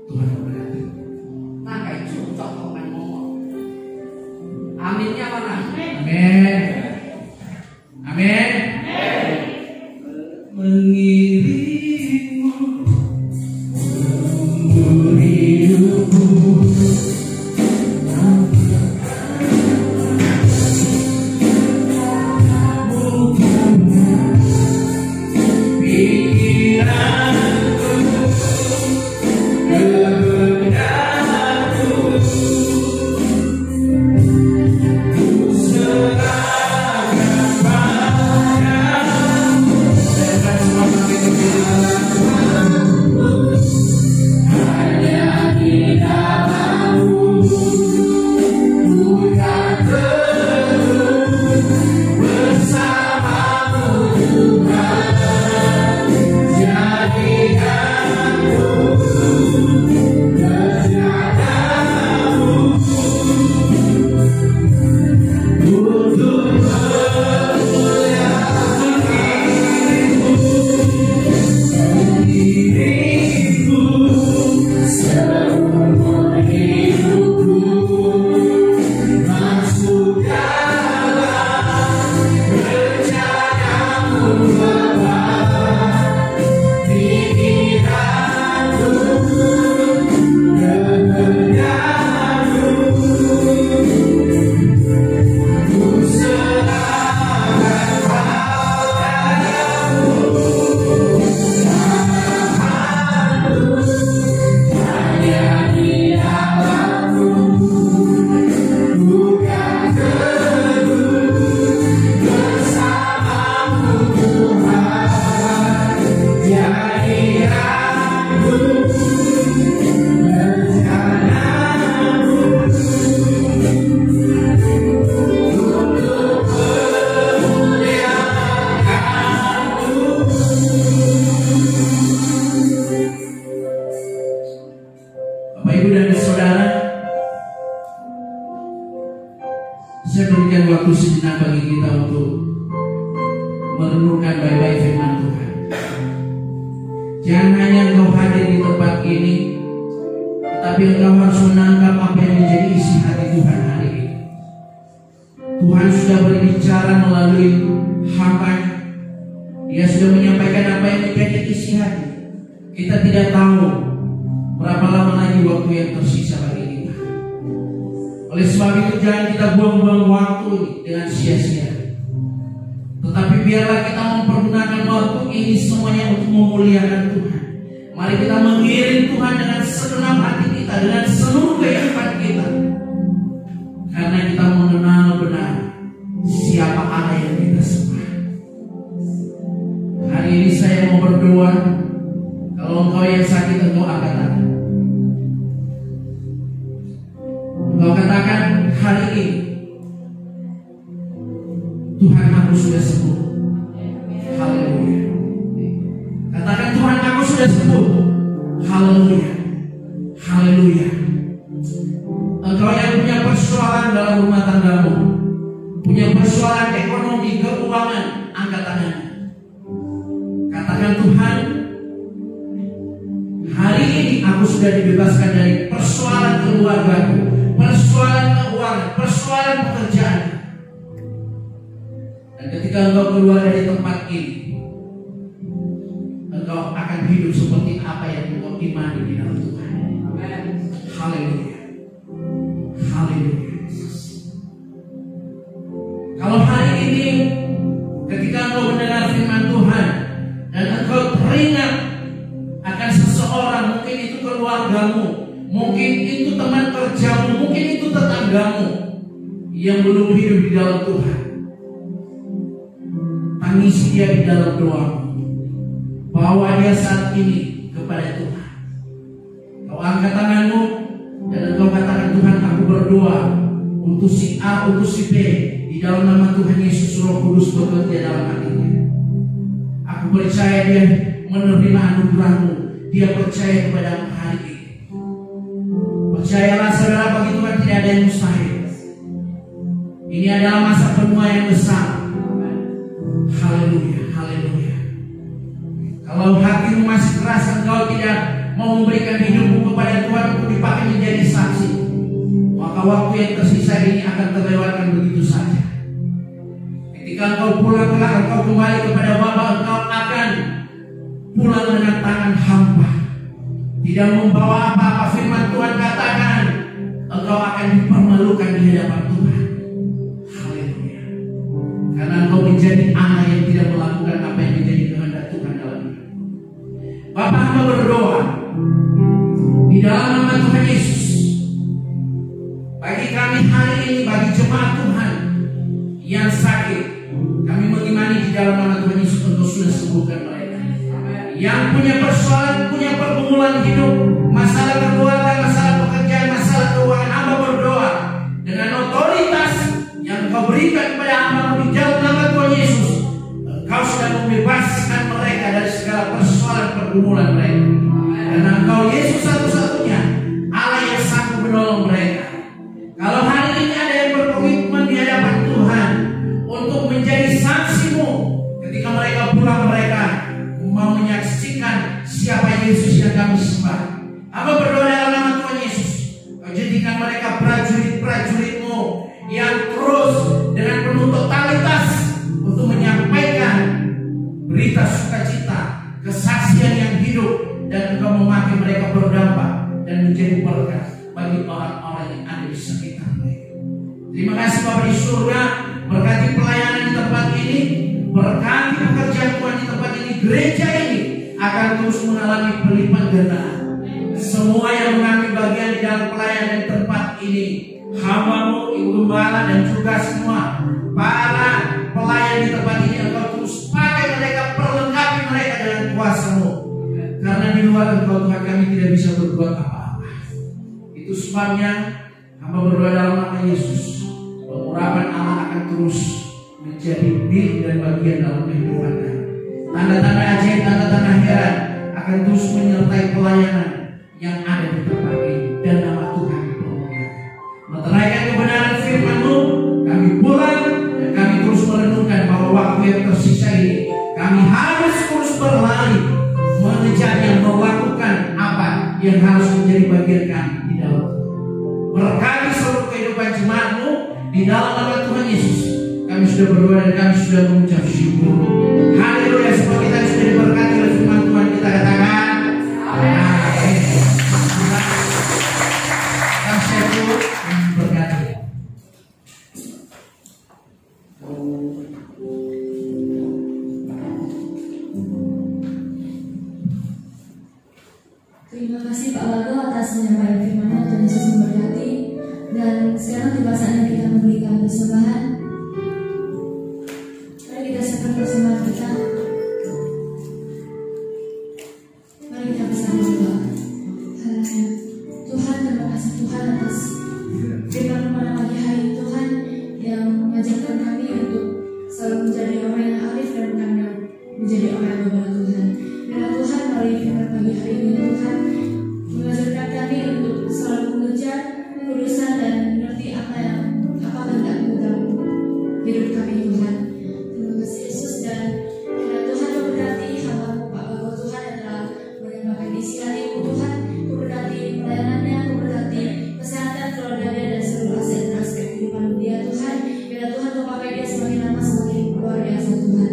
C: Tuhan memberkati.
D: Aminnya mana?
C: Amin. Amin. Mengiringmu untuk hidupku. Saya berikan waktu sejenak bagi kita untuk merenungkan baik-baik firman Tuhan. Jangan hanya engkau hadir di tempat ini, tetapi engkau harus menangkap apa yang menjadi isi hati Tuhan hari ini. Tuhan sudah berbicara melalui hamba-Nya. Dia sudah menyampaikan apa yang menjadi isi hati. Kita tidak tahu berapa lama lagi waktu yang tersisa bagi kita. Oleh sebab itu jangan kita buang-buang waktu dengan sia-sia. Tetapi biarlah kita mempergunakan waktu ini semuanya untuk memuliakan Tuhan. Mari kita mengiring Tuhan dengan segenap hati kita, dengan seluruh kehidupan kita. Karena kita mengenal benar siapa Allah yang kita sembah. Hari ini saya mau berdoa. Kalau engkau yang sakit, engkau angkat tangan. Engkau katakan hari ini, Tuhan, aku sudah sembuh. Haleluya. Katakan, Tuhan, aku sudah sembuh. Haleluya. Haleluya. Engkau yang punya persoalan dalam rumah tanggamu, punya persoalan ekonomi, keuangan, angkat tangan. Katakan, Tuhan, hari ini aku sudah dibebaskan dari persoalan keluargaku, persoalan keuangan, persoalan pekerjaan. Dan ketika engkau keluar dari tempat ini, engkau akan hidup seperti apa yang engkau imani di dalam Tuhan. Haleluya. Haleluya. Kalau hari ini ketika engkau mendengar firman Tuhan, seseorang, mungkin itu keluargamu, mungkin itu teman kerjamu, mungkin itu tetanggamu yang belum hidup di dalam Tuhan. Tangisi dia di dalam doa. Bawa dia saat ini kepada Tuhan. Kau angkat tanganmu dan engkau katakan, Tuhan, aku berdoa untuk si A, untuk si B. Di dalam nama Tuhan Yesus, Roh Kudus bekerja dalam hatinya. Aku percaya dia menerima anugerah-Mu. Dia percaya kepada hari ini. Percayalah saudara, bagi Tuhan tidak ada yang mustahil. Ini adalah masa penuaian yang besar. Haleluya, haleluya. Kalau hatimu masih keras, engkau tidak mau memberikan hidupmu kepada Tuhan untuk dipakai menjadi saksi, maka waktu yang tersisa ini akan terlewatkan begitu saja. Ketika engkau pulang kelak, engkau kembali kepada Bapa, engkau akan pulang dengan tangan hampa, tidak membawa apa-apa. Firman Tuhan katakan, engkau akan dipermalukan di hadapan Tuhan. Haleluya. Karena engkau menjadi anak yang tidak melakukan apa yang menjadi kehendak Tuhan dalam hidup. Bapak hamba berdoa di dalam nama Tuhan Yesus, bagi kami hari ini, bagi jemaat Tuhan yang sakit, kami mengimani di dalam nama Tuhan Yesus untuk sudah sembuhkan mereka. Yang punya persoalan, punya pergumulan hidup, masalah keluarga, masalah pekerjaan, masalah keuangan, hamba berdoa dengan otoritas yang Kau berikan kepada hamba di dalam nama Tuhan Yesus, Engkau sudah membebaskan mereka dari segala persoalan pergumulan mereka. Karena Engkau Yesus satu-satunya Allah yang sanggup menolong mereka. Kalau hari ini ada yang berkomitmen di hadapan Tuhan untuk menjadi saksi-Mu, ketika mereka pulang, mereka mau menyaksikan siapa Yesus yang kami sembah. Hamba berdoa dalam nama Tuhan Yesus, Kau jadikan mereka prajurit-prajurit-Mu yang terus dengan penuh totalitas untuk menyampaikan berita sukacita, kesaksian yang hidup, dan Engkau memakai mereka berdampak dan menjadi berkat bagi orang-orang yang ada di sekitar mereka. Terima kasih Bapa di surga, berkati pelayanan di tempat ini, berkati pekerjaan Tuhan di tempat ini. Gereja ini akan terus mengalami pelipat gandaan. Semua yang mengambil bagian di dalam pelayanan di tempat ini, hamba-Mu, Ibu Gembala, dan juga semua para pelayan di tempat ini, Engkau terus pakai mereka, perlengkapi mereka dengan kuasa-Mu. Karena di luar Engkau Tuhan, kami tidak bisa berbuat apa-apa. Itu sebabnya hamba berdoa dalam nama Yesus, pengurapan Allah akan terus menjadi milik dan bagian dalam kehidupan kami. Tanda-tanda ajaib, tanda-tanda heran akan terus menyertai pelayanan yang ada di tempat ini, dan nama Tuhan dipermuliakan. Meteraikan kebenaran firman-Mu, kami pulang dan kami terus merenungkan bahwa waktu yang tersisa ini kami harus terus berlari mengejarnya, melakukan apa yang harus menjadi bagian kami di dalam Tuhan. Berkati seluruh kehidupan jemaat-Mu di dalam nama Tuhan Yesus. Kami sudah berdoa dan kami sudah mengucap syukur. Haleluya. Semua kita sudah diberkati oleh firman Tuhan, kita katakan amin. Kasih berkati.
A: Terima kasih Pak Waldo atas penyampaian firman-Nya. Tuhan Yesus memberkati. Dan sekarang tiba saatnya kita memberikan persembahan. Mari kita siapkan persembahan kita. Mari kita bersama berdoa. Haleluya. Tuhan, terima kasih Tuhan atas firman-Mu pada pagi hari ini, Tuhan, yang mengajarkan kami untuk selalu menjadi orang yang arif dan bukan menjadi orang yang berbeda, Tuhan. Dan Tuhan, melalui firman pagi hari ini, Tuhan, mengajarkan kami untuk selalu mengejar kekudusan dan mengerti apa kehendak-Mu dalam hidup kami, Tuhan. Terima kasih Yesus, dan kiranya Tuhan memberkati hamba-Mu Pak Bapak Tuhan yang telah menyembahkan isi hati-Mu, Tuhan. Memberkati pelayanannya, memberkati kesehatan keluarganya dan seluruh aset dan aspek kehidupan dia, Tuhan. Biarlah Tuhan memakai dia semakin lama semakin luar biasa, Tuhan.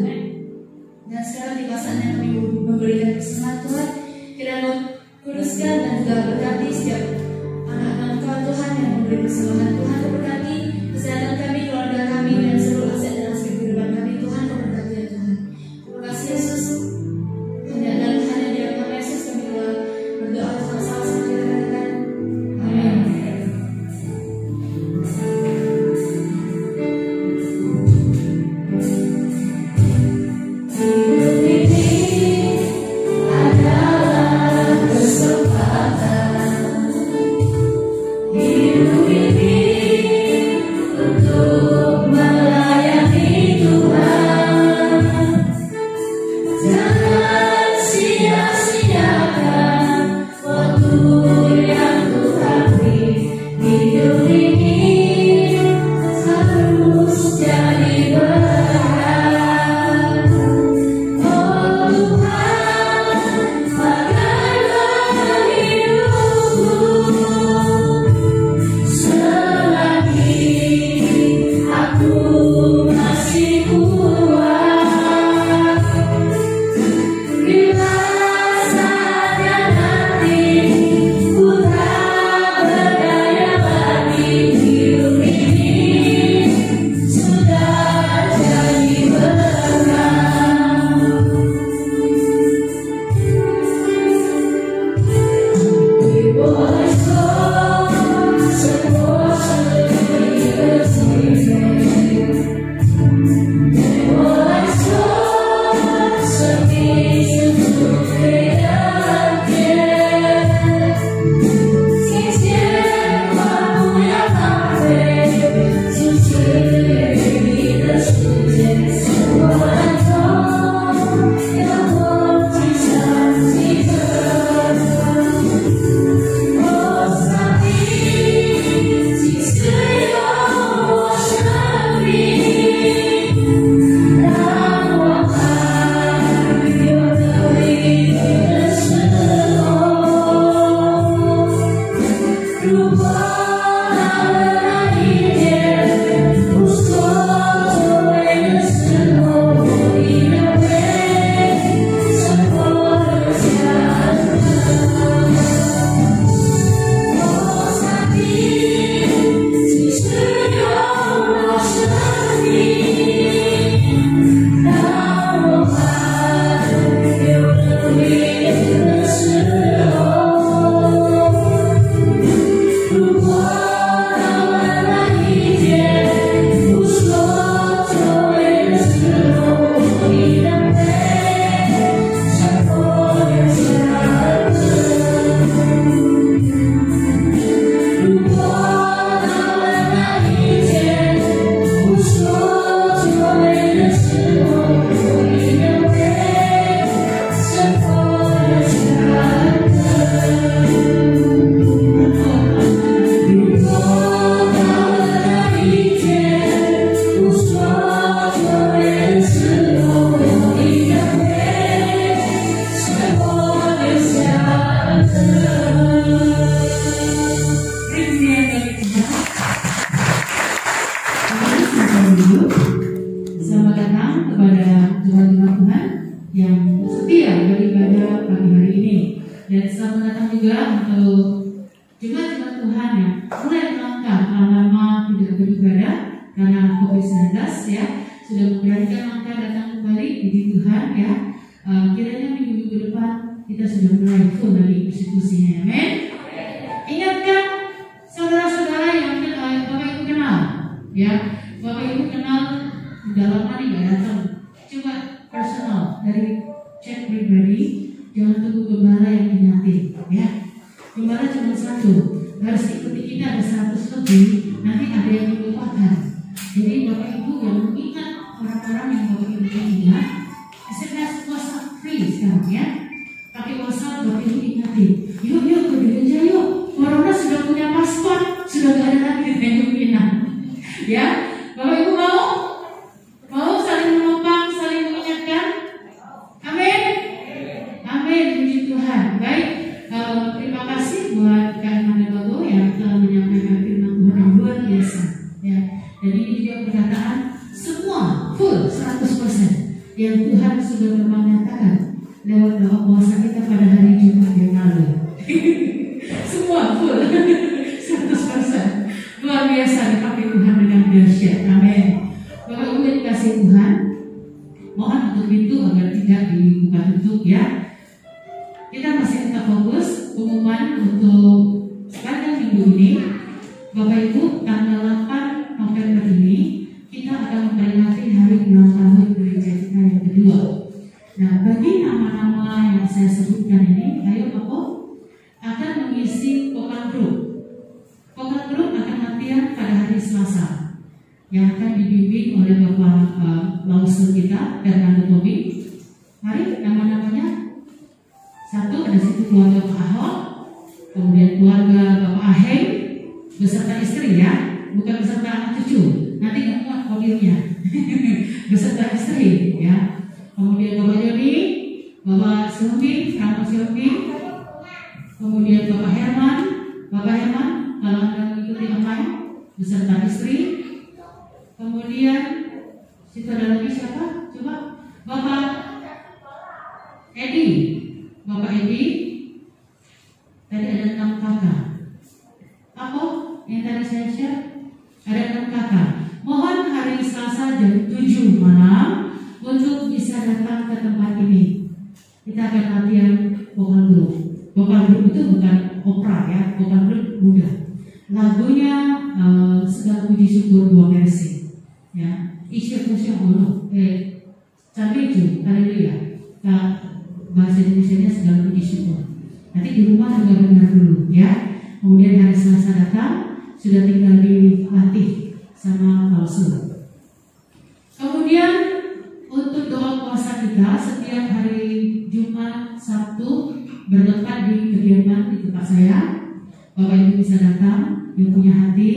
A: Dan sekarang tiba saatnya kami memberikan persembahan, Tuhan. Kiranya kuduskan dan juga berkati setiap anak-anak Engkau, Tuhan, yang memberi persembahan. Tuhan, memberkati kesehatan kami, keluarga kami, dan seluruh aset dan aspek kehidupan kami, Tuhan. Memberkati ya Tuhan. Terima kasih Yesus. Hanya dalam nama Yesus kami telah
B: yang setia beribadah pagi hari ini. Dan selamat datang juga untuk jemaat-jemaat Tuhan yang mulai melangkah lama tidak beribadah karena COVID-19 ya, sudah memberanikan langkah datang kembali di Tuhan ya. Kiranya minggu depan kita sudah mulai full dari persekusinya, amin. Ingatkan saudara-saudara yang Bapak Ibu kenal ya, Bapak Ibu kenal udah lama nih gak datang, coba personal dari chat pribadi, jangan tunggu gembala yang ingatin ya. Gembala cuma satu, harus ikuti kita ada 100 lebih, nanti ada yang dilupakan. Jadi Bapak Ibu yang mengingat orang-orang yang Bapak Ibu ingat, SMS WhatsApp free sekarang ya. Pakai WhatsApp Bapak Ibu ingatin, yuk ke gereja yuk, corona sudah punya paspor, sudah gak ada lagi kemungkinan ya. Bapak Ibu mau saling menopang, saling mengingatkan, amin, amin, puji Tuhan. Baik, terima kasih buat Kak Amanda Bago yang telah menyampaikan firman Tuhan yang luar biasa ya. Dan ini juga perkataan semua full 100% yang Tuhan sudah memang nyatakan lewat doa puasa kita pada hari Jumat yang lalu. Semua full 100%. Luar biasa dipakai Tuhan dengan dahsyat. Amin. Bapak Ibu yang dikasihi Tuhan, mohon untuk pintu agar tidak dibuka tutup ya. Kita masih tetap fokus pengumuman untuk sepanjang minggu ini. Bapak Ibu, tanggal 8 November ini kita akan memperingati hari ulang tahun gereja kita yang kedua. Nah, bagi nama-nama yang saya sebutkan ini, ayo Bapak akan mengisi Vokal Group. Vokal Group akan latihan pada hari Selasa yang akan dibimbing oleh Bapak Lausul kita, Fernando Tobi. Mari nama-namanya. Satu, ada situ keluarga Pak Ahok, kemudian keluarga Bapak Aheng beserta istri ya, bukan beserta anak cucu. Nanti nggak muat mobilnya. Beserta istri ya. Kemudian Bapak Joni, Bapak Silvi, Franco Silvi, kemudian Bapak Herman, kalau Anda mengikuti online beserta istri. Kemudian situ ada lagi siapa? Coba Bapak Edi. Tadi ada 6 kakak. Apa yang tadi saya share? Ada 6 kakak. Mohon hari Selasa jam 7 malam untuk bisa datang ke tempat ini. Kita akan latihan vokal group. Vokal group itu bukan opera ya, vokal group mudah. Lagunya segala puji syukur 2 versi. Ya, isi versi Allah. Cabeju, haleluya. Bahasa Indonesia-nya segala puji syukur. Nanti di rumah juga dengar dulu ya. Kemudian hari Selasa datang, sudah tinggal dilatih sama Klausul. Kemudian untuk doa puasa kita setiap hari Jumat, Sabtu bertempat di kediaman di tempat saya. Bapak Ibu bisa datang yang punya hati,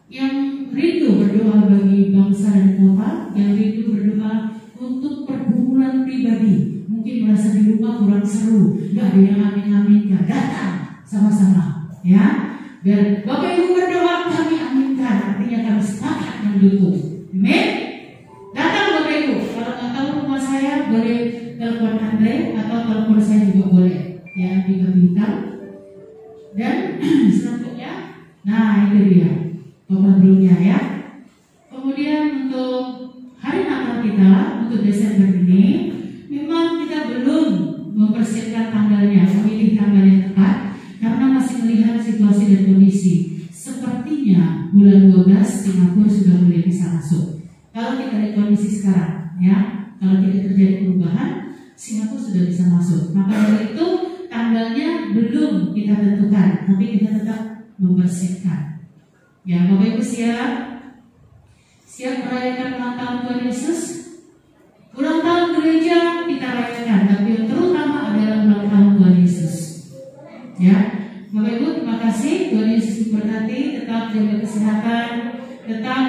B: yang rindu berdoa bagi bangsa dan kota, yang rindu berdoa untuk pergumulan pribadi. Mungkin merasa di rumah kurang seru, nggak ada yang amin-aminkan, datang sama-sama ya. Dan Bapak Ibu berdoa, kami aminkan, artinya kami sepakat mendukung. Amin. Datang Bapak Ibu, kalau nggak tahu rumah saya boleh telepon Andre atau telepon saya juga boleh ya, di bintang. Dan selanjutnya, nah itu dia pembantunya ya. Kemudian untuk hari Natal kita untuk Desember ini, memang kita belum mempersiapkan tanggalnya, memilih tanggal yang tepat karena masih melihat situasi dan kondisi. Sepertinya bulan 12 Singapura sudah mulai bisa masuk. Kalau kita lihat kondisi sekarang, ya, kalau tidak terjadi perubahan, Singapura sudah bisa masuk. Maka dari itu tanggalnya belum kita tentukan, tapi kita tetap mempersiapkan. Ya, Bapak Ibu siap? Siap merayakan ulang tahun Tuhan Yesus? Ulang tahun gereja kita rayakan, tapi yang terutama adalah ulang tahun Tuhan Yesus. Ya, Bapak Ibu terima kasih. Tuhan Yesus memberkati. Tetap jaga kesehatan, tetap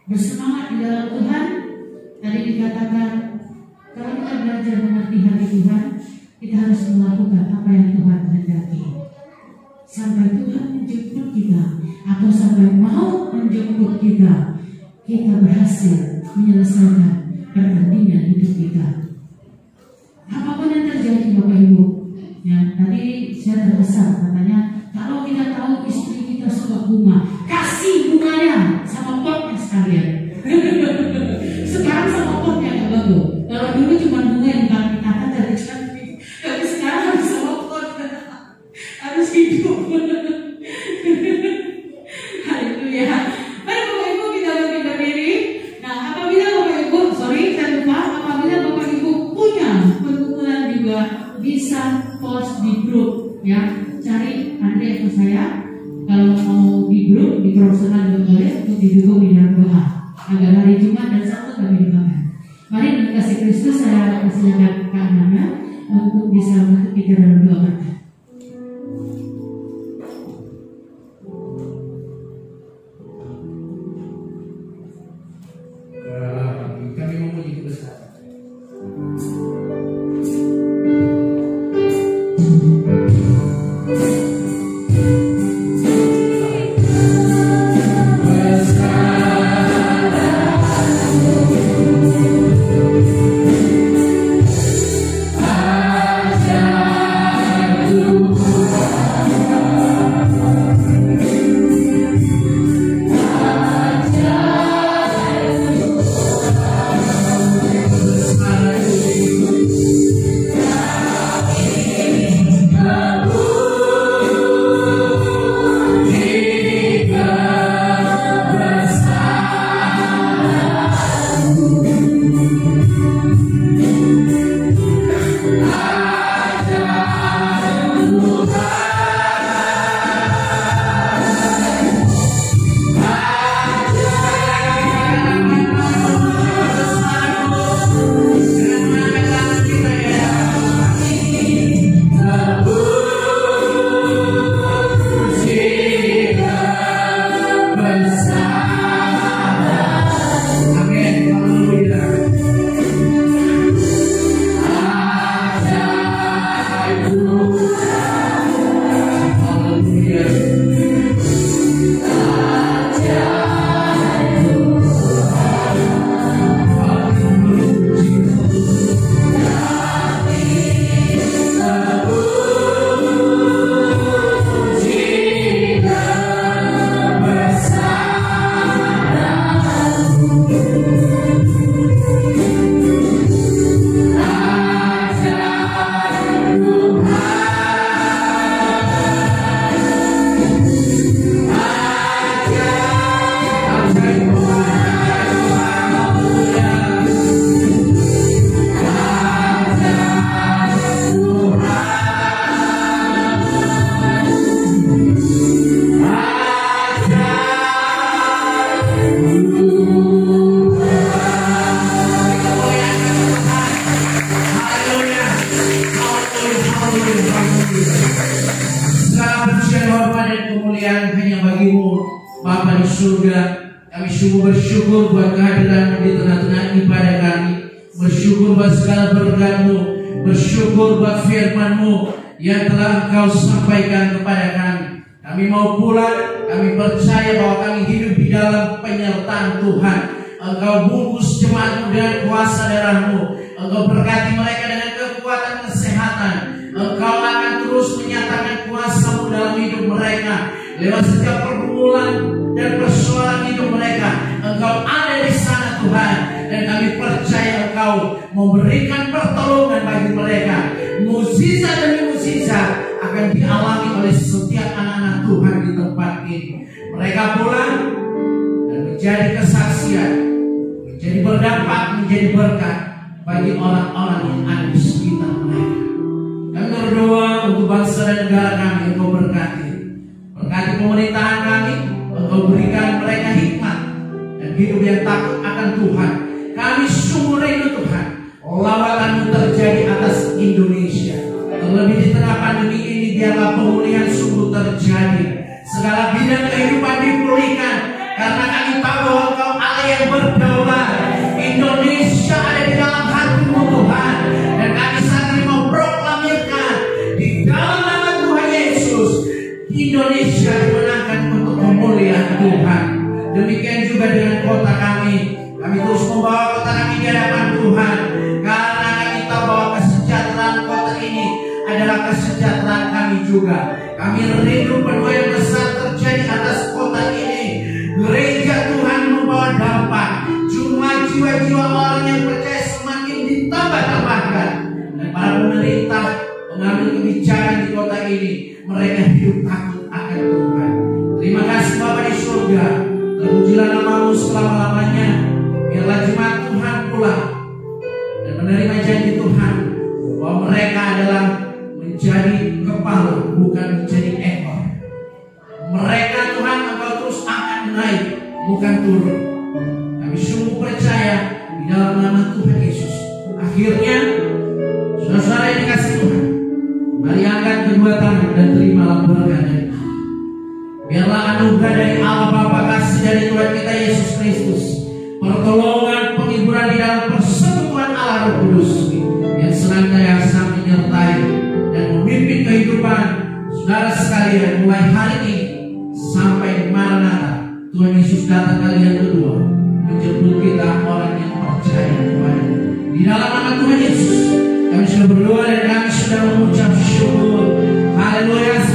B: bersemangat di dalam Tuhan. Tadi dikatakan kalau kita belajar mengerti hati Tuhan, kita harus melakukan apa yang Tuhan kehendaki. Sampai Tuhan menjemput kita atau sampai mau menjemput kita, kita berhasil menyelesaikan pertandingan hidup kita. saya terbesar katanya, kalau kita tahu istri kita suka bunga, kasih bunganya sama potnya sekalian. Sekarang sama potnya nggak bagus. Kalau dulu cuma bunga yang kami kata dari cantik, tapi sekarang harus sama pot, harus hidup. Haleluya. Mari Bapak Ibu kita bangkit berdiri. Nah, apabila Bapak Ibu, apabila Bapak Ibu punya perkumpulan juga bisa post di grup, ya. Cari Andre atau saya. Kalau mau di grup, di profesional juga boleh untuk didukung di dalam doa. Agar hari Jumat dan Sabtu kami doakan. Mari dengan kasih Kristus saya persilakan ke Ananda untuk bisa menutup kita dalam doa berkat.
C: Kami memuji besar. Bersyukur buat kehadiran-Mu di tengah-tengah ibadah kami. Bersyukur buat segala berkat-Mu. Bersyukur buat firman-Mu yang telah Engkau sampaikan kepada kami. Kami mau pulang, kami percaya bahwa kami hidup di dalam penyertaan Tuhan. Engkau bungkus jemaat-Mu dengan kuasa darah-Mu. Engkau berkati mereka dengan kekuatan kesehatan. Engkau akan terus menyatakan kuasa-Mu dalam hidup mereka. Lewat setiap pergumulan dan persoalan hidup mereka, Engkau ada di sana Tuhan. Dan kami percaya Engkau memberikan pertolongan bagi mereka. Mukjizat demi mukjizat akan dialami oleh setiap anak-anak Tuhan di tempat ini. Mereka pulang dan menjadi kesaksian, menjadi berdampak, menjadi berkat bagi orang-orang yang ada di sekitar mereka. Kami berdoa untuk bangsa dan negara kami, Engkau berkati. Berkati pemerintahan kami, Engkau berikan mereka hikmat dan hidup yang takut akan Tuhan. Kami sungguh rindu Tuhan, lawatan-Mu terjadi atas Indonesia. Terlebih di tengah pandemi ini, biarlah pemulihan sungguh terjadi. Segala bidang kehidupan dipulihkan, karena kami tahu bahwa Engkau Allah yang berdaulat. Indonesia ada di dalam hati-Mu Tuhan, dan kami saat ini memproklamirkan di dalam nama Tuhan Yesus, Indonesia dimenangkan untuk pemulihan Tuhan. Demikian juga dengan kota kami. Kami terus membawa kota kami di hadapan Tuhan, karena kami tahu bahwa kesejahteraan kota ini adalah kesejahteraan kami juga. Kami rindu penuh yang besar terjadi atas kota ini. Gereja Tuhan membawa dampak. Cuma jiwa-jiwa orang yang percaya semakin ditambah-tambahkan. Dan para pemerintah mengambil kebijakan di kota ini, mereka hidup takut akan Tuhan. Terima kasih Bapa di surga. Terpujilah nama-Mu selama-lamanya. Biarlah jemaat Tuhan pulang dan menerima janji Tuhan bahwa mereka adalah menjadi kepala, bukan menjadi ekor. Mereka Tuhan Engkau terus akan naik, bukan turun. Kami sungguh percaya di dalam nama Tuhan Yesus. Akhirnya, saudara-saudara yang dikasihi Tuhan, mari angkat kedua tangan dan terimalah berkat dari Allah. Biarlah anugerah dari Allah Bapa, kasih dari Tuhan kita Yesus Kristus, pertolongan, penghiburan di dalam persekutuan Allah Roh Kudus yang senantiasa menyertai dan memimpin kehidupan saudara sekalian mulai hari ini sampai Maranatha. Tuhan Yesus datang kali yang kedua menjemput kita orang yang percaya kepada. Di dalam nama Tuhan Yesus kami sudah berdoa dan kami sudah mengucap syukur. Haleluya.